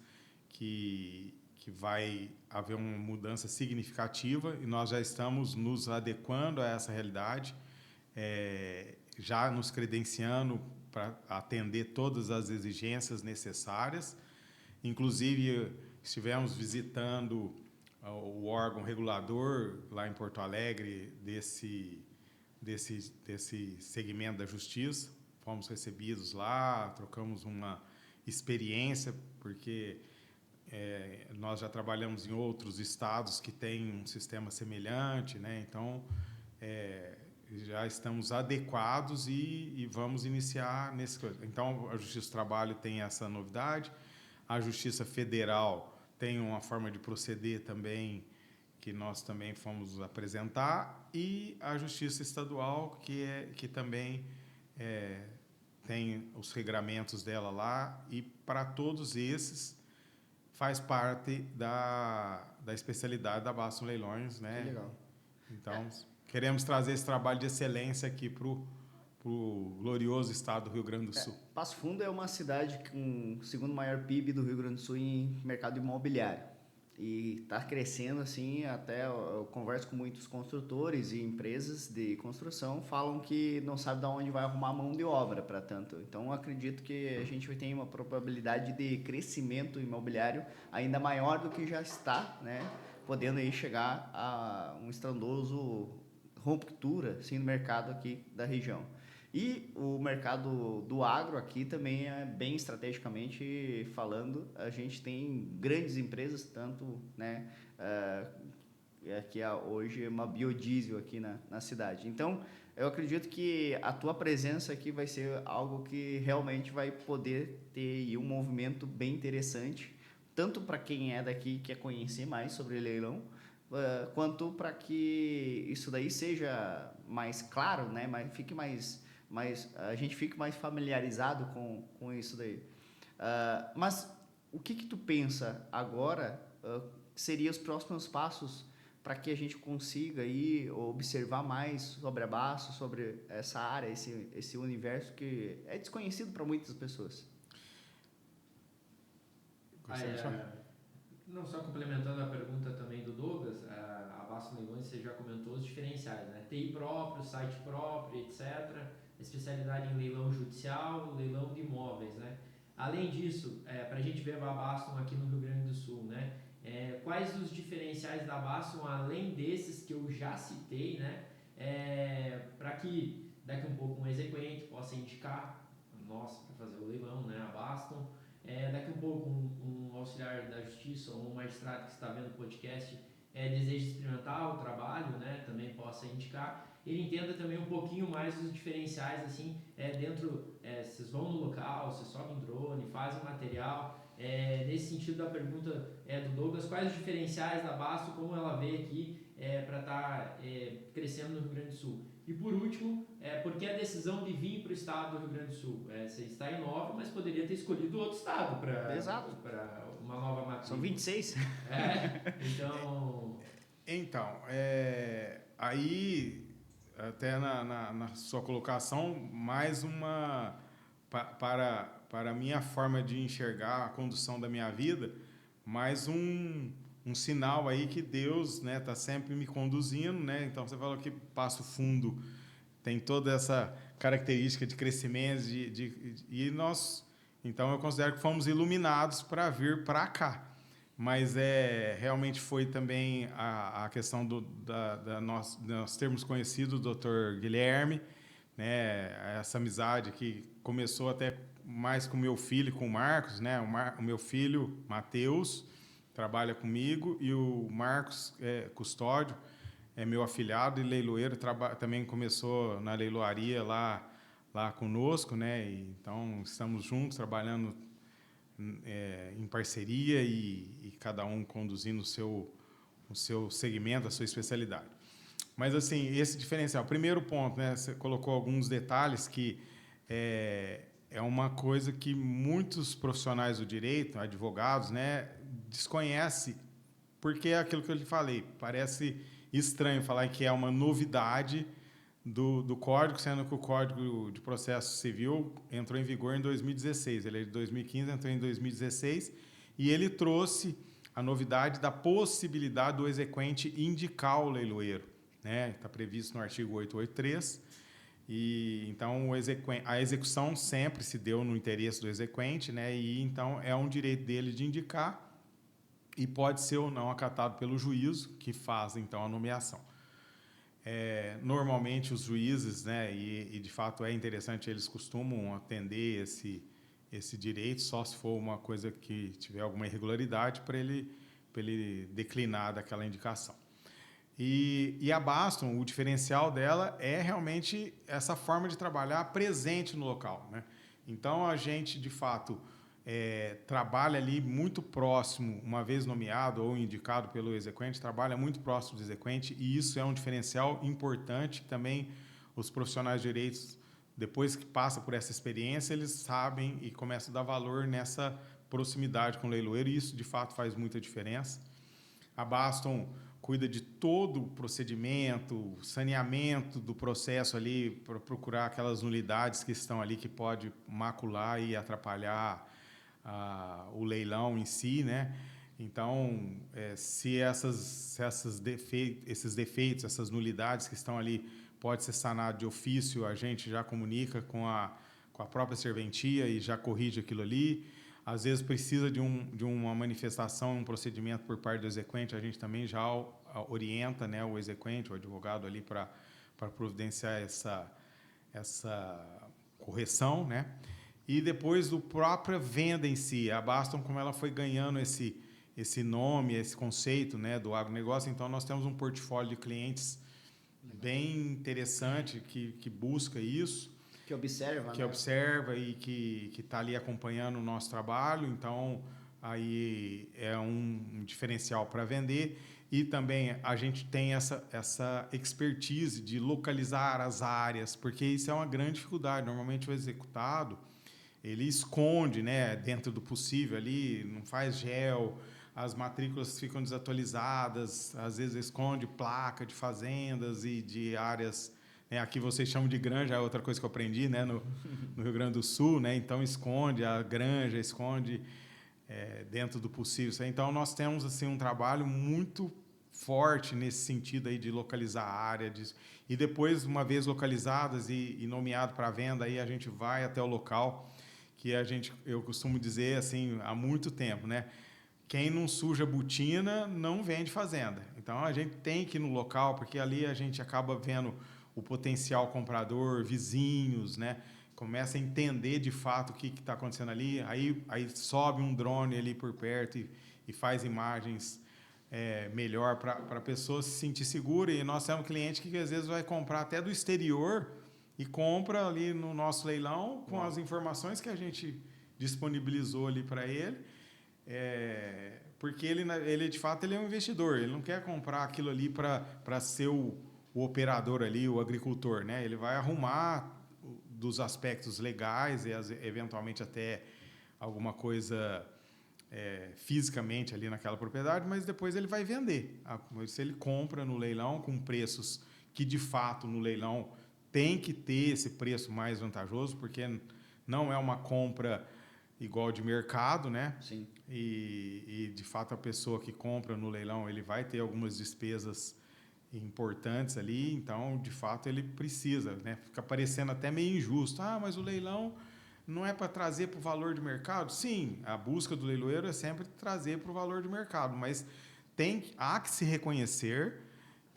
que vai haver uma mudança significativa, e nós já estamos nos adequando a essa realidade, já nos credenciando para atender todas as exigências necessárias. Inclusive, estivemos visitando o órgão regulador lá em Porto Alegre desse segmento da justiça. Fomos recebidos lá, trocamos uma experiência, porque nós já trabalhamos em outros estados que têm um sistema semelhante, né? Então, já estamos adequados e vamos iniciar nesse coisa. Então, a Justiça do Trabalho tem essa novidade, a Justiça Federal tem uma forma de proceder também que nós também fomos apresentar, e a Justiça Estadual, que também tem os regramentos dela lá, e para todos esses faz parte da especialidade da Basto Leilões, né? Que legal. Então, queremos trazer esse trabalho de excelência aqui para o glorioso estado do Rio Grande do Sul. Passo Fundo é uma cidade com o segundo maior PIB do Rio Grande do Sul em mercado imobiliário. E está crescendo assim, até eu converso com muitos construtores e empresas de construção, falam que não sabe de onde vai arrumar mão de obra para tanto. Então, acredito que a gente vai ter uma probabilidade de crescimento imobiliário ainda maior do que já está, né? Podendo aí chegar a um estrondoso ruptura assim, no mercado aqui da região. E o mercado do agro aqui também é bem estrategicamente falando, a gente tem grandes empresas, tanto, né, que hoje é uma biodiesel aqui na cidade. Então, eu acredito que a tua presença aqui vai ser algo que realmente vai poder ter aí um movimento bem interessante, tanto para quem é daqui e quer conhecer mais sobre leilão, quanto para que isso daí seja mais claro, né? Fique a gente fique mais familiarizado com isso daí. Mas o que tu pensa agora que seriam os próximos passos para que a gente consiga aí observar mais sobre a Bastos, sobre essa área, esse universo que é desconhecido para muitas pessoas? Não, só complementando a pergunta também do Douglas, a Bastos Leilões, você já comentou os diferenciais, né? TI próprio, site próprio, etc. Especialidade em leilão judicial, leilão de imóveis, né? Além disso, para a gente ver a Bastos aqui no Rio Grande do Sul, né? Quais os diferenciais da Bastos, além desses que eu já citei, né? Para que daqui um pouco um exequente possa indicar nós para fazer o leilão, né? A Bastos. Daqui um pouco um auxiliar da justiça ou um magistrado que está vendo o podcast deseja experimentar o trabalho, né, também possa indicar, ele entenda também um pouquinho mais os diferenciais, assim, dentro, vocês vão no local, vocês sobem drone, fazem material, nesse sentido da pergunta do Douglas, quais os diferenciais da Basto, como ela vê aqui para estar crescendo no Rio Grande do Sul. E por último, por que a decisão de vir para o estado do Rio Grande do Sul? Você está em 9, mas poderia ter escolhido outro estado para uma nova matriz. São 26. Então, aí, até na sua colocação, mais uma... Para a minha forma de enxergar a condução da minha vida, mais um sinal aí que Deus, né, tá sempre me conduzindo, né? Então você falou que Passo Fundo tem toda essa característica de crescimento e nós, então eu considero que fomos iluminados para vir para cá. Mas realmente foi também a questão nós termos conhecido o Dr. Guilherme, né? Essa amizade que começou até mais com o meu filho, com o Marcos, né? O meu filho, Matheus, trabalha comigo, e o Marcos Custódio é meu afilhado e leiloeiro, também começou na leiloaria lá conosco, né? Então estamos juntos trabalhando em parceria e cada um conduzindo o seu segmento, a sua especialidade. Mas assim, esse diferencial, primeiro ponto, né? Você colocou alguns detalhes que é uma coisa que muitos profissionais do direito, advogados, né, desconhecem, porque é aquilo que eu lhe falei, parece estranho falar que é uma novidade do Código, sendo que o Código de Processo Civil entrou em vigor em 2016, ele é de 2015, entrou em 2016, e ele trouxe a novidade da possibilidade do exequente indicar o leiloeiro, né? Está previsto no artigo 883, e então a execução sempre se deu no interesse do exequente, né? E então é um direito dele de indicar e pode ser ou não acatado pelo juízo, que faz então a nomeação. Normalmente os juízes, né, e de fato é interessante, eles costumam atender esse direito, só se for uma coisa que tiver alguma irregularidade, para ele declinar daquela indicação. E a Baston, o diferencial dela é realmente essa forma de trabalhar presente no local, né? Então a gente, de fato, trabalha ali muito próximo, uma vez nomeado ou indicado pelo exequente, trabalha muito próximo do exequente, e isso é um diferencial importante. Também os profissionais de direitos, depois que passam por essa experiência, eles sabem e começam a dar valor nessa proximidade com o leiloeiro, e isso de fato faz muita diferença. A Baston cuida de todo o procedimento, saneamento do processo ali, para procurar aquelas nulidades que estão ali que pode macular e atrapalhar o leilão em si, né? Então, se esses defeitos, essas nulidades que estão ali, pode ser sanado de ofício, a gente já comunica com a própria serventia e já corrige aquilo ali. Às vezes precisa de uma manifestação, um procedimento por parte do exequente, a gente também já orienta, né, o exequente, o advogado ali para providenciar essa correção, né? E depois do própria venda em si, a Baston, como ela foi ganhando esse nome, esse conceito, né, do agronegócio, então nós temos um portfólio de clientes bem interessante que busca isso. Que observa, Que né? observa e que está ali acompanhando o nosso trabalho. Então, aí é um diferencial para vender. E também a gente tem essa expertise de localizar as áreas, porque isso é uma grande dificuldade. Normalmente o executado, ele esconde, né, dentro do possível ali, não faz gel, as matrículas ficam desatualizadas, às vezes esconde placa de fazendas e de áreas, né, aqui vocês chamam de granja, é outra coisa que eu aprendi, né, no Rio Grande do Sul, né, então esconde a granja, esconde dentro do possível. Então nós temos assim um trabalho muito forte nesse sentido aí de localizar a área, e depois, uma vez localizadas e nomeado para venda, aí a gente vai até o local, que eu costumo dizer assim há muito tempo, né? Quem não suja botina não vende fazenda. Então a gente tem que ir no local, porque ali a gente acaba vendo o potencial comprador, vizinhos, né? Começa a entender de fato o que está acontecendo ali. Aí sobe um drone ali por perto e faz imagens melhor para a pessoa se sentir segura. E nós temos um cliente que às vezes vai comprar até do exterior e compra ali no nosso leilão com as informações que a gente disponibilizou ali para ele. Porque ele de fato ele é um investidor, ele não quer comprar aquilo ali para ser o operador ali, o agricultor, né? Ele vai arrumar dos aspectos legais e eventualmente até alguma coisa fisicamente ali naquela propriedade, mas depois ele vai vender. Se ele compra no leilão com preços que de fato no leilão tem que ter esse preço mais vantajoso, porque não é uma compra igual de mercado, né? Sim. E de fato a pessoa que compra no leilão ele vai ter algumas despesas importantes ali, então de fato ele precisa, né? Fica parecendo até meio injusto. Mas o leilão não é para trazer para o valor de mercado? Sim, a busca do leiloeiro é sempre trazer para o valor de mercado, mas há que se reconhecer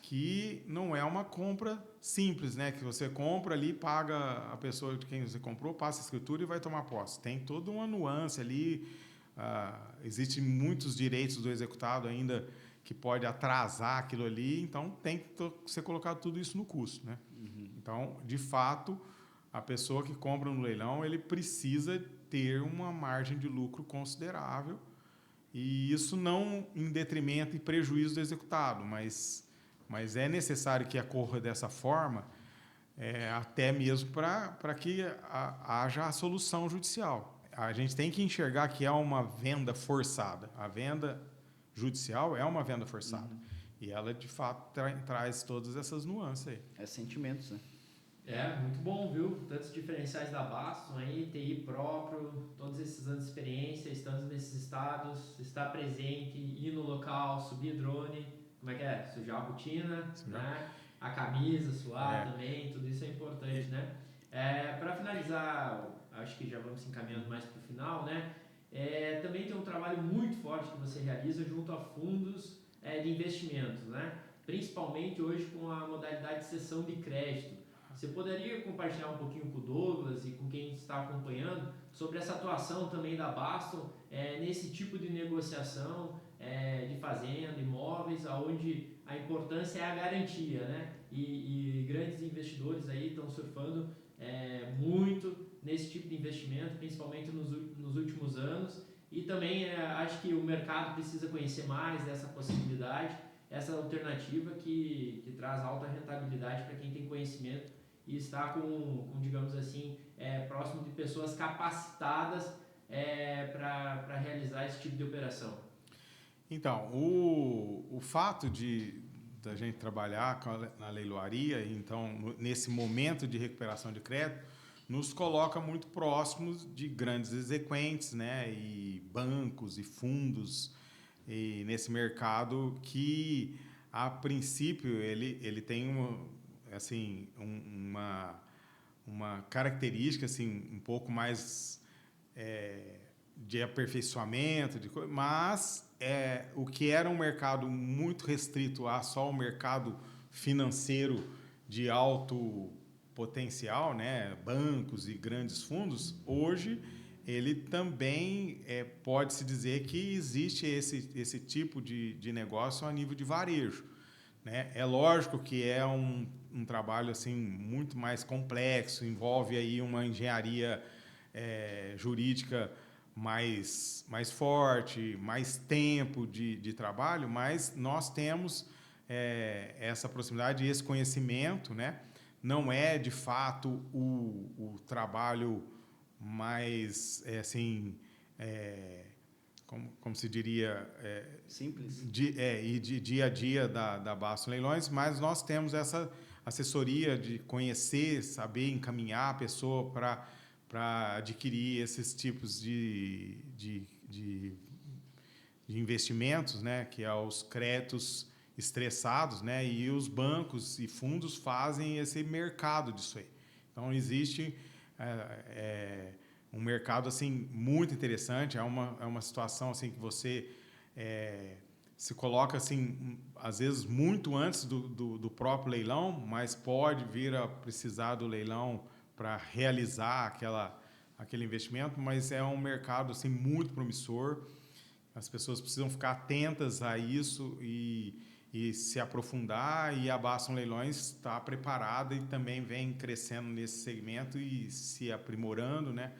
que não é uma compra simples, né? Que você compra ali, paga a pessoa de quem você comprou, passa a escritura e vai tomar posse. Tem toda uma nuance ali. Existem muitos direitos do executado ainda que pode atrasar aquilo ali, então tem que ser colocado tudo isso no custo, né? Uhum. Então, de fato, a pessoa que compra no leilão, ele precisa ter uma margem de lucro considerável, e isso não em detrimento e prejuízo do executado, mas é necessário que ocorra dessa forma, até mesmo para que haja a solução judicial. A gente tem que enxergar que é uma venda forçada. A venda judicial é uma venda forçada. Uhum. E ela, de fato, traz todas essas nuances aí. Sentimentos, né? Muito bom, viu? Tantos diferenciais da Baston aí, TI próprio, todos esses anos de experiência, estando nesses estados, estar presente, ir no local, subir drone, como é que é? Sujar a botina, né? A camisa, suar também, tudo isso é importante, né? Para finalizar, acho que já vamos se encaminhando mais para o final, né? Também tem um trabalho muito forte que você realiza junto a fundos de investimentos, né? Principalmente hoje com a modalidade de cessão de crédito. Você poderia compartilhar um pouquinho com o Douglas e com quem está acompanhando sobre essa atuação também da Baston nesse tipo de negociação de fazenda, imóveis, onde a importância é a garantia, né? E grandes investidores aí estão surfando muito nesse tipo de investimento, principalmente nos últimos anos. E também acho que o mercado precisa conhecer mais dessa possibilidade, essa alternativa que traz alta rentabilidade para quem tem conhecimento e está com digamos assim, próximo de pessoas capacitadas para realizar esse tipo de operação. Então, o fato da gente trabalhar na leiloaria, então, nesse momento de recuperação de crédito, nos coloca muito próximos de grandes exequentes, né, e bancos e fundos, e nesse mercado que, a princípio, ele tem uma característica assim, um pouco mais de aperfeiçoamento, mas o que era um mercado muito restrito a só o mercado financeiro de alto potencial, né, bancos e grandes fundos, hoje ele também pode-se dizer que existe esse tipo de negócio a nível de varejo, né? É lógico que é um trabalho assim, muito mais complexo, envolve aí uma engenharia jurídica mais forte, mais tempo de trabalho, mas nós temos essa proximidade e esse conhecimento, né? Não é, de fato, o trabalho mais, assim, como se diria... Simples. E de dia a dia da Bastos Leilões, mas nós temos essa assessoria de conhecer, saber encaminhar a pessoa para adquirir esses tipos de investimentos, né, que é os créditos estressados, né, e os bancos e fundos fazem esse mercado disso aí. Então existe um mercado assim muito interessante, é uma situação assim que você se coloca assim às vezes muito antes do próprio leilão, mas pode vir a precisar do leilão para realizar aquele investimento, mas é um mercado assim muito promissor. As pessoas precisam ficar atentas a isso e se aprofundar, e a Bastos Leilões está preparada e também vem crescendo nesse segmento e se aprimorando, né,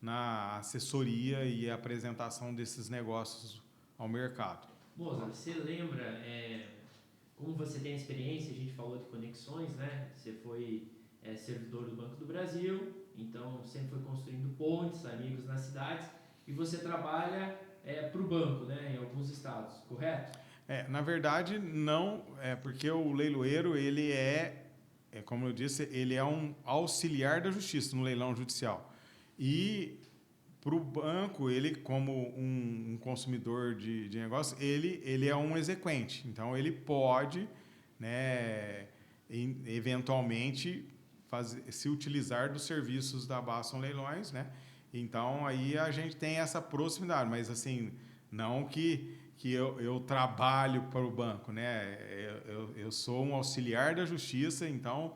na assessoria e apresentação desses negócios ao mercado. Moza, você lembra como você tem experiência? A gente falou de conexões, né? Você foi servidor do Banco do Brasil, então sempre foi construindo pontes, amigos nas cidades, e você trabalha para o banco, né, em alguns estados, correto? Na verdade, não, porque o leiloeiro, ele como eu disse, ele é um auxiliar da justiça no leilão judicial. E para o banco, ele, como um consumidor de negócio, ele é um exequente. Então, ele pode, né, eventualmente, se utilizar dos serviços da Bastos Leilões, né? Então, aí a gente tem essa proximidade, mas assim, não que eu trabalho para o banco, né? Eu sou um auxiliar da justiça, então,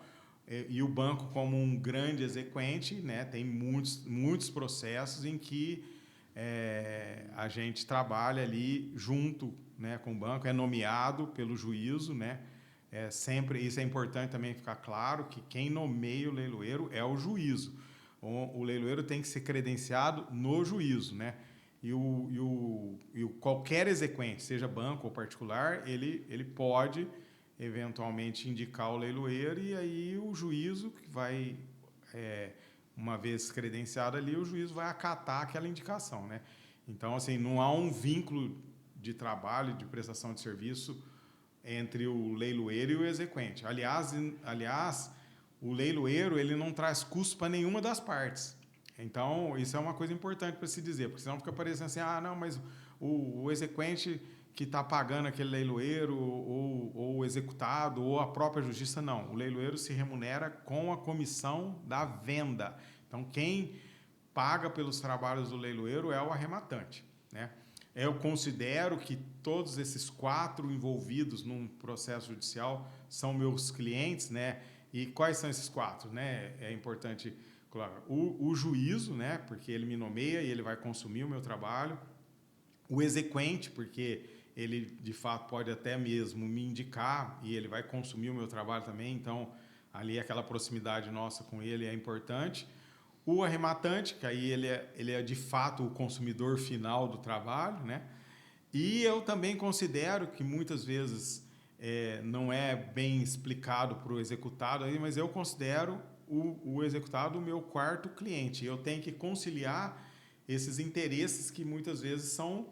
e o banco como um grande exequente, né? Tem muitos processos em que a gente trabalha ali junto, né, com o banco, é nomeado pelo juízo, né? Sempre, isso é importante também ficar claro, que quem nomeia o leiloeiro é o juízo. O leiloeiro tem que ser credenciado no juízo, né? E qualquer exequente, seja banco ou particular, ele pode eventualmente indicar o leiloeiro, e aí o juízo que vai, uma vez credenciado ali, o juízo vai acatar aquela indicação, né? Então, assim, não há um vínculo de trabalho, de prestação de serviço entre o leiloeiro e o exequente. Aliás, o leiloeiro, ele não traz custo para nenhuma das partes. Então, isso é uma coisa importante para se dizer, porque senão fica parecendo assim, não, mas o exequente que está pagando aquele leiloeiro, ou o executado, ou a própria justiça, não. O leiloeiro se remunera com a comissão da venda. Então, quem paga pelos trabalhos do leiloeiro é o arrematante, né? Eu considero que todos esses 4 envolvidos num processo judicial são meus clientes, né? E quais são esses 4, né? É importante, claro, o juízo, né? Porque ele me nomeia e ele vai consumir o meu trabalho. O exequente, porque ele, de fato, pode até mesmo me indicar e ele vai consumir o meu trabalho também. Então, ali aquela proximidade nossa com ele é importante. O arrematante, que aí ele é de fato o consumidor final do trabalho, né? E eu também considero que muitas vezes não é bem explicado para o executado, aí, mas eu considero o executado o meu 4º cliente. Eu tenho que conciliar esses interesses que muitas vezes são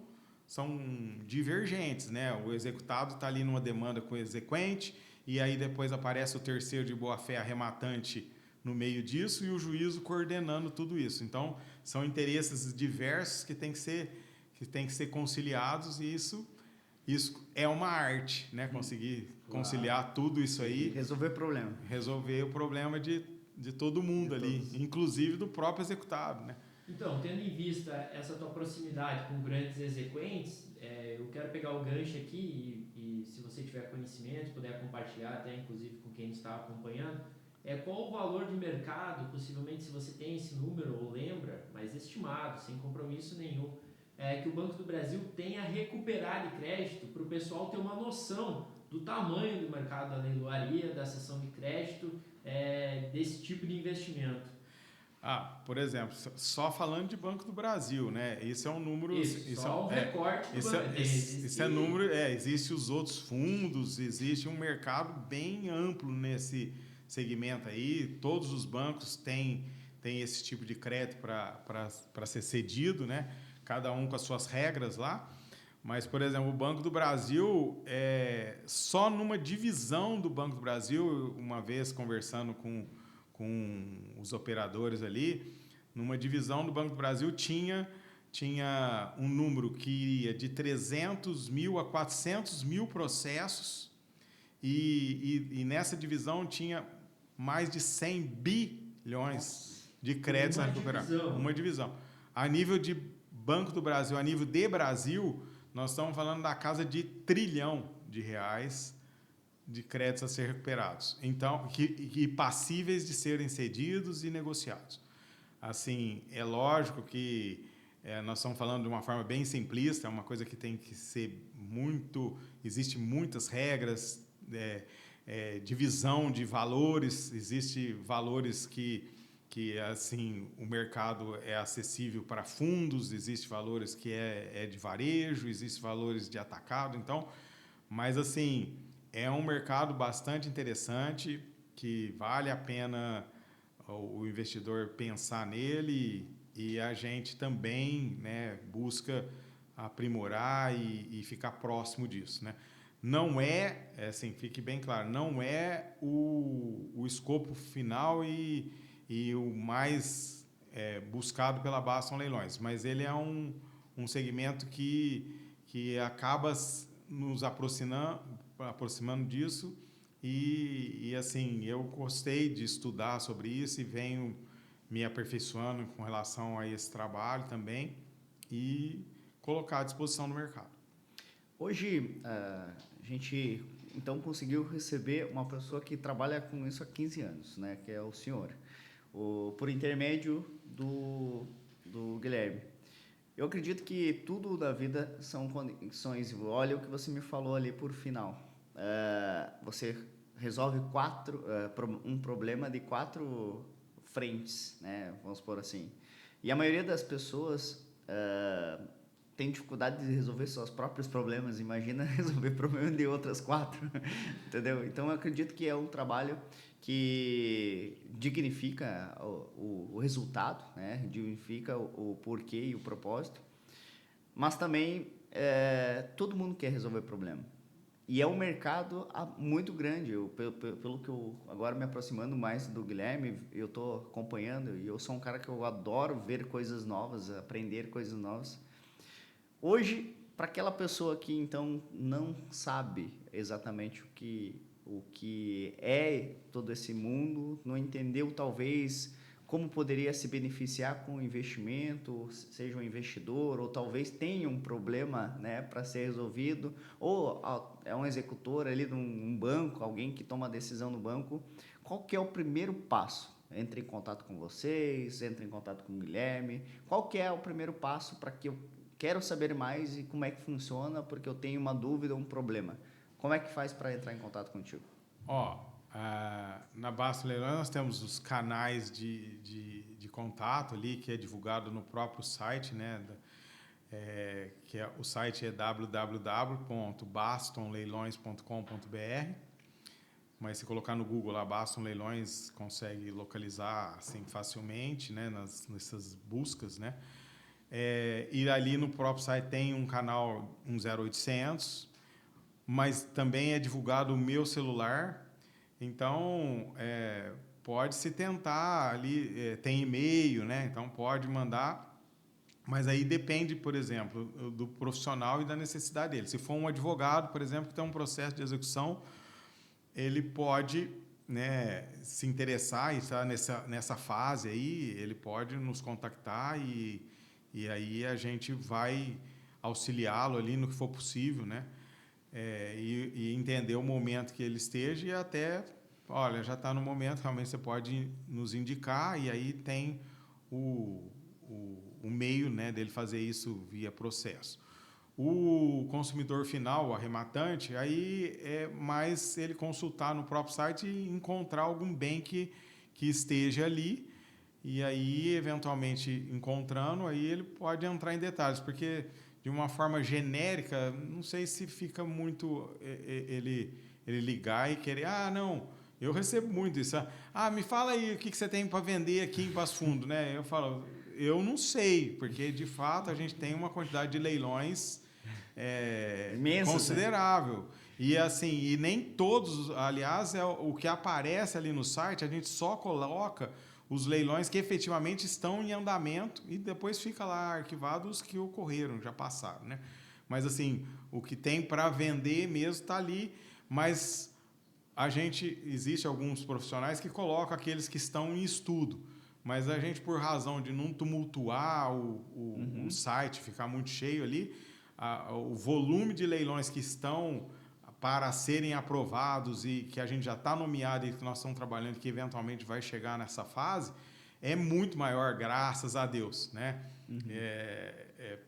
divergentes, né? O executado está ali numa demanda com o exequente, e aí depois aparece o terceiro de boa-fé arrematante no meio disso, e o juízo coordenando tudo isso. Então, são interesses diversos que têm que ser conciliados, e isso é uma arte, né? Conseguir conciliar tudo isso aí. Resolver problema. Resolver o problema de todo mundo ali, inclusive do próprio executado, né? Então, tendo em vista essa tua proximidade com grandes exequentes, eu quero pegar o gancho aqui e se você tiver conhecimento, puder compartilhar até inclusive com quem está acompanhando, qual o valor de mercado, possivelmente se você tem esse número ou lembra, mas estimado, sem compromisso nenhum, que o Banco do Brasil tem a recuperar de crédito para o pessoal ter uma noção do tamanho do mercado da leiloaria, da cessão de crédito, desse tipo de investimento. Por exemplo, só falando de Banco do Brasil, né? Isso é um número. Isso é um recorte do banco. Isso é número. Existem os outros fundos, existe um mercado bem amplo nesse segmento aí. Todos os bancos têm esse tipo de crédito para ser cedido, né? Cada um com as suas regras lá. Mas, por exemplo, o Banco do Brasil, só numa divisão do Banco do Brasil, uma vez conversando com os operadores ali, numa divisão do Banco do Brasil tinha um número que ia de 300 mil a 400 mil processos e nessa divisão tinha mais de 100 bilhões de créditos a recuperar. Uma divisão. A nível de Banco do Brasil, a nível de Brasil, nós estamos falando da casa de R$ trilhão de créditos a ser recuperados, então que passíveis de serem cedidos e negociados. Assim, é lógico que nós estamos falando de uma forma bem simplista, é uma coisa que tem que ser existem muitas regras, divisão de valores, existem valores que assim o mercado é acessível para fundos, existem valores que é de varejo, existem valores de atacado, então, mas assim é um mercado bastante interessante que vale a pena o investidor pensar nele e a gente também, né, busca aprimorar e ficar próximo disso, né? Não assim, fique bem claro, não é o escopo final e o mais buscado pela Baston Leilões, mas ele é um segmento que acaba nos aproximando disso e assim, eu gostei de estudar sobre isso e venho me aperfeiçoando com relação a esse trabalho também e colocar à disposição do mercado. Hoje, a gente então conseguiu receber uma pessoa que trabalha com isso há 15 anos, né, que é o senhor, por intermédio do Guilherme. Eu acredito que tudo da vida são condições. Olha o que você me falou ali por final. Você resolve um problema de 4 frentes, né? Vamos por assim. E a maioria das pessoas tem dificuldade de resolver seus próprios problemas. Imagina resolver problema de outras 4, entendeu? Então, eu acredito que é um trabalho que dignifica o resultado, né? Dignifica o porquê e o propósito, mas também todo mundo quer resolver problema. E é um mercado muito grande. Pelo que eu agora me aproximando mais do Guilherme, eu estou acompanhando e eu sou um cara que eu adoro ver coisas novas, aprender coisas novas. Hoje, para aquela pessoa que então não sabe exatamente o que é todo esse mundo, não entendeu talvez como poderia se beneficiar com o investimento, seja um investidor, ou talvez tenha um problema, né, para ser resolvido, ou é um executor ali de um banco, alguém que toma a decisão no banco, qual que é o primeiro passo? Entre em contato com vocês, entre em contato com o Guilherme, qual que é o primeiro passo para que eu quero saber mais e como é que funciona, porque eu tenho uma dúvida, um problema. Como é que faz para entrar em contato contigo? Na Baston Leilões nós temos os canais de contato ali, que é divulgado no próprio site, né? O site é www.bastonleilões.com.br, mas se colocar no Google lá, Baston Leilões, consegue localizar assim, facilmente, né? Nessas buscas, né? E ali no próprio site tem um canal 10800, mas também é divulgado o meu celular, então pode-se tentar ali, tem e-mail, né? Então pode mandar, mas aí depende, por exemplo, do profissional e da necessidade dele. Se for um advogado, por exemplo, que tem um processo de execução, ele pode, né, se interessar e estar nessa fase aí, ele pode nos contactar e aí a gente vai auxiliá-lo ali no que for possível, né? E entender o momento que ele esteja e até olha, já está no momento, realmente você pode nos indicar, e aí tem o meio, né, dele fazer isso via processo. O consumidor final, o arrematante, aí é mais ele consultar no próprio site e encontrar algum bem que esteja ali, e aí, eventualmente, encontrando, aí ele pode entrar em detalhes, porque de uma forma genérica, não sei se fica muito ele ligar e querer, não, eu recebo muito isso. Me fala aí o que você tem para vender aqui em Passo Fundo, né? Eu falo, eu não sei, porque de fato a gente tem uma quantidade de leilões imensos, considerável. Né? E assim, e nem todos, aliás, o que aparece ali no site, a gente só coloca os leilões que efetivamente estão em andamento e depois fica lá arquivado os que ocorreram, já passaram, né? Mas assim, o que tem para vender mesmo está ali, mas existe alguns profissionais que colocam aqueles que estão em estudo, mas a gente, por razão de não tumultuar o site, ficar muito cheio ali, o volume de leilões que estão para serem aprovados e que a gente já está nomeado e que nós estamos trabalhando, que eventualmente vai chegar nessa fase, é muito maior, graças a Deus, né?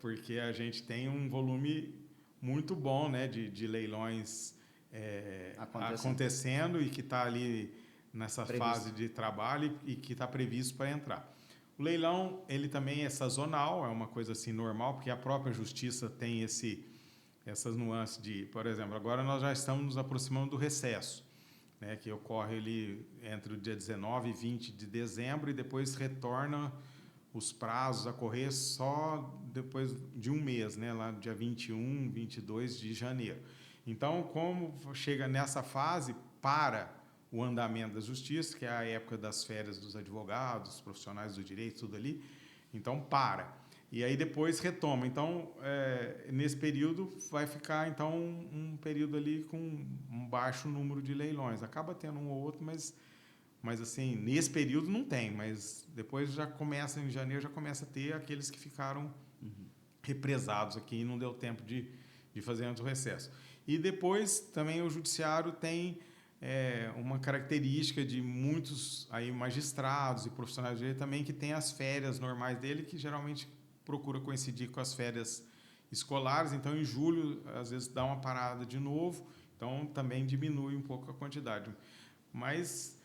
Porque a gente tem um volume muito bom, né, de leilões acontecendo e que está ali nessa fase de trabalho e que está previsto para entrar. O leilão, ele também é sazonal, é uma coisa assim normal, porque a própria justiça tem essas nuances de, por exemplo, agora nós já estamos nos aproximando do recesso, né, que ocorre ali entre o dia 19 e 20 de dezembro e depois retorna os prazos a correr só depois de um mês, né, lá no dia 21, 22 de janeiro. Então, como chega nessa fase, para o andamento da justiça, que é a época das férias dos advogados, dos profissionais do direito, tudo ali, então para. E aí depois retoma. Então, nesse período, vai ficar então um período ali com um baixo número de leilões. Acaba tendo um ou outro, mas assim, nesse período não tem, mas depois já começa, em janeiro, já começa a ter aqueles que ficaram represados aqui e não deu tempo de fazer antes do recesso. E depois também o judiciário tem uma característica de muitos aí magistrados e profissionais de direito também que tem as férias normais dele, que geralmente procura coincidir com as férias escolares. Então, em julho, às vezes dá uma parada de novo, então também diminui um pouco a quantidade. Mas,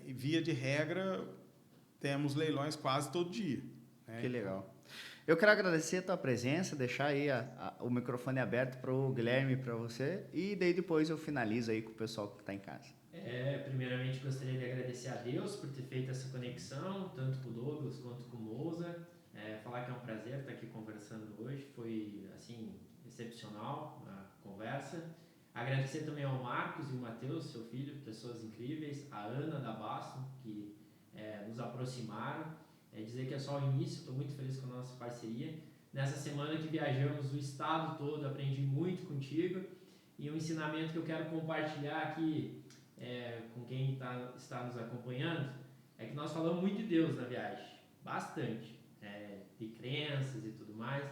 via de regra, temos leilões quase todo dia. Né? Que legal. Eu quero agradecer a tua presença, deixar aí o microfone aberto para o Guilherme e para você, e daí depois eu finalizo aí com o pessoal que está em casa. Primeiramente gostaria de agradecer a Deus por ter feito essa conexão, tanto com o Douglas quanto com o Moza. Falar que é um prazer estar aqui conversando hoje, foi assim, excepcional a conversa. Agradecer também ao Marcos e o Matheus, seu filho, pessoas incríveis, a Ana da Baston, que nos aproximaram. Dizer que é só o início, estou muito feliz com a nossa parceria. Nessa semana que viajamos o estado todo, aprendi muito contigo, e um ensinamento que eu quero compartilhar aqui com quem está nos acompanhando é que nós falamos muito de Deus na viagem, bastante, de crenças e tudo mais,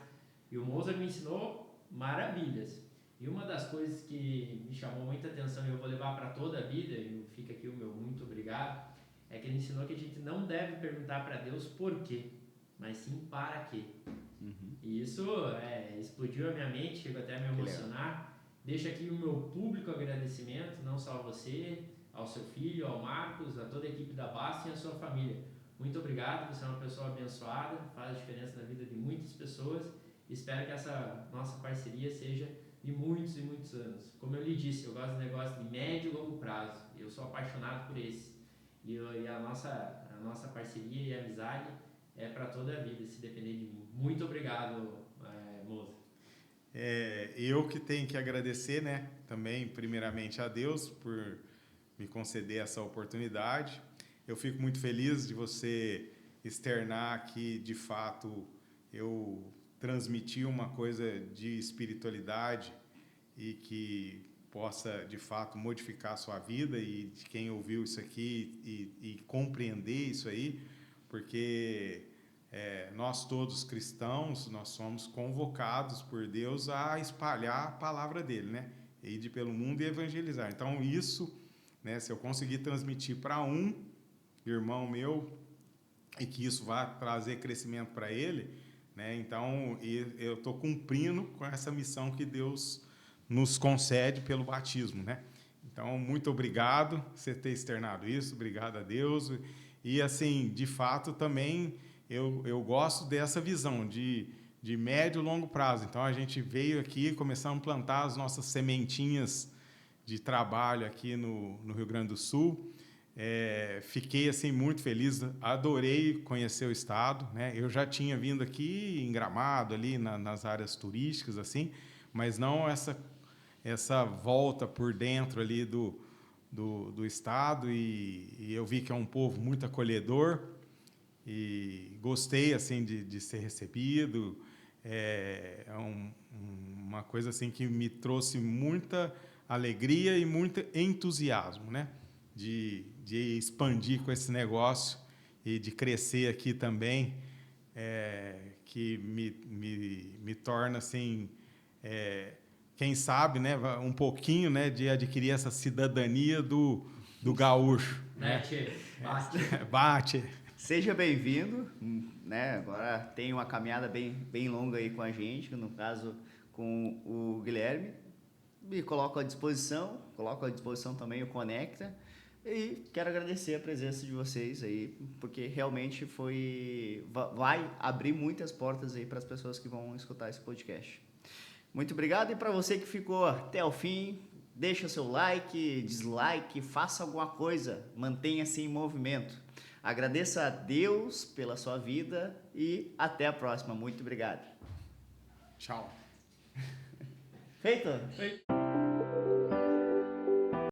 e o Mozart me ensinou maravilhas. E uma das coisas que me chamou muita atenção e eu vou levar para toda a vida, e fica aqui o meu muito obrigado, é que ele ensinou que a gente não deve perguntar para Deus por quê, mas sim para quê. E isso explodiu a minha mente, chegou até a me emocionar. Deixo aqui o meu público agradecimento, não só a você, ao seu filho, ao Marcos, a toda a equipe da Baston e a sua família. Muito obrigado, você é uma pessoa abençoada, faz a diferença na vida de muitas pessoas. Espero que essa nossa parceria seja de muitos e muitos anos. Como eu lhe disse, eu gosto de negócio de médio e longo prazo, eu sou apaixonado por esse. E a nossa parceria e amizade é para toda a vida, se depender de mim. Muito obrigado, Moza. Eu que tenho que agradecer, né, também, primeiramente, a Deus por me conceder essa oportunidade. Eu fico muito feliz de você externar que, de fato, eu transmiti uma coisa de espiritualidade e que possa, de fato, modificar a sua vida e de quem ouviu isso aqui e compreender isso aí, porque nós todos cristãos, nós somos convocados por Deus a espalhar a palavra dele, né? E ir pelo mundo e evangelizar. Então, isso né? Se eu conseguir transmitir para um irmão meu e que isso vai trazer crescimento para ele, né? Então, eu estou cumprindo com essa missão que Deus nos concede pelo batismo, né? Então, muito obrigado por você ter externado isso, obrigado a Deus. E, assim, de fato, também eu gosto dessa visão de médio e longo prazo. Então, a gente veio aqui, começamos a plantar as nossas sementinhas de trabalho aqui no Rio Grande do Sul. Fiquei assim muito feliz, adorei conhecer o estado, né? Eu já tinha vindo aqui em Gramado, ali nas áreas turísticas, assim, mas não essa volta por dentro ali do estado, e eu vi que é um povo muito acolhedor e gostei assim de ser recebido. Uma coisa assim que me trouxe muita alegria e muito entusiasmo, né? De expandir com esse negócio e de crescer aqui também, que me torna assim, quem sabe, né, um pouquinho, né, de adquirir essa cidadania do gaúcho, né? Bate. Seja bem-vindo, né? Agora tem uma caminhada bem longa aí com a gente, no caso com o Guilherme. Me coloco à disposição também o Conecta. E quero agradecer a presença de vocês aí, porque realmente vai abrir muitas portas aí para as pessoas que vão escutar esse podcast. Muito obrigado, e para você que ficou até o fim, deixa seu like, dislike, faça alguma coisa, mantenha-se em movimento. Agradeça a Deus pela sua vida e até a próxima. Muito obrigado. Tchau. Feito?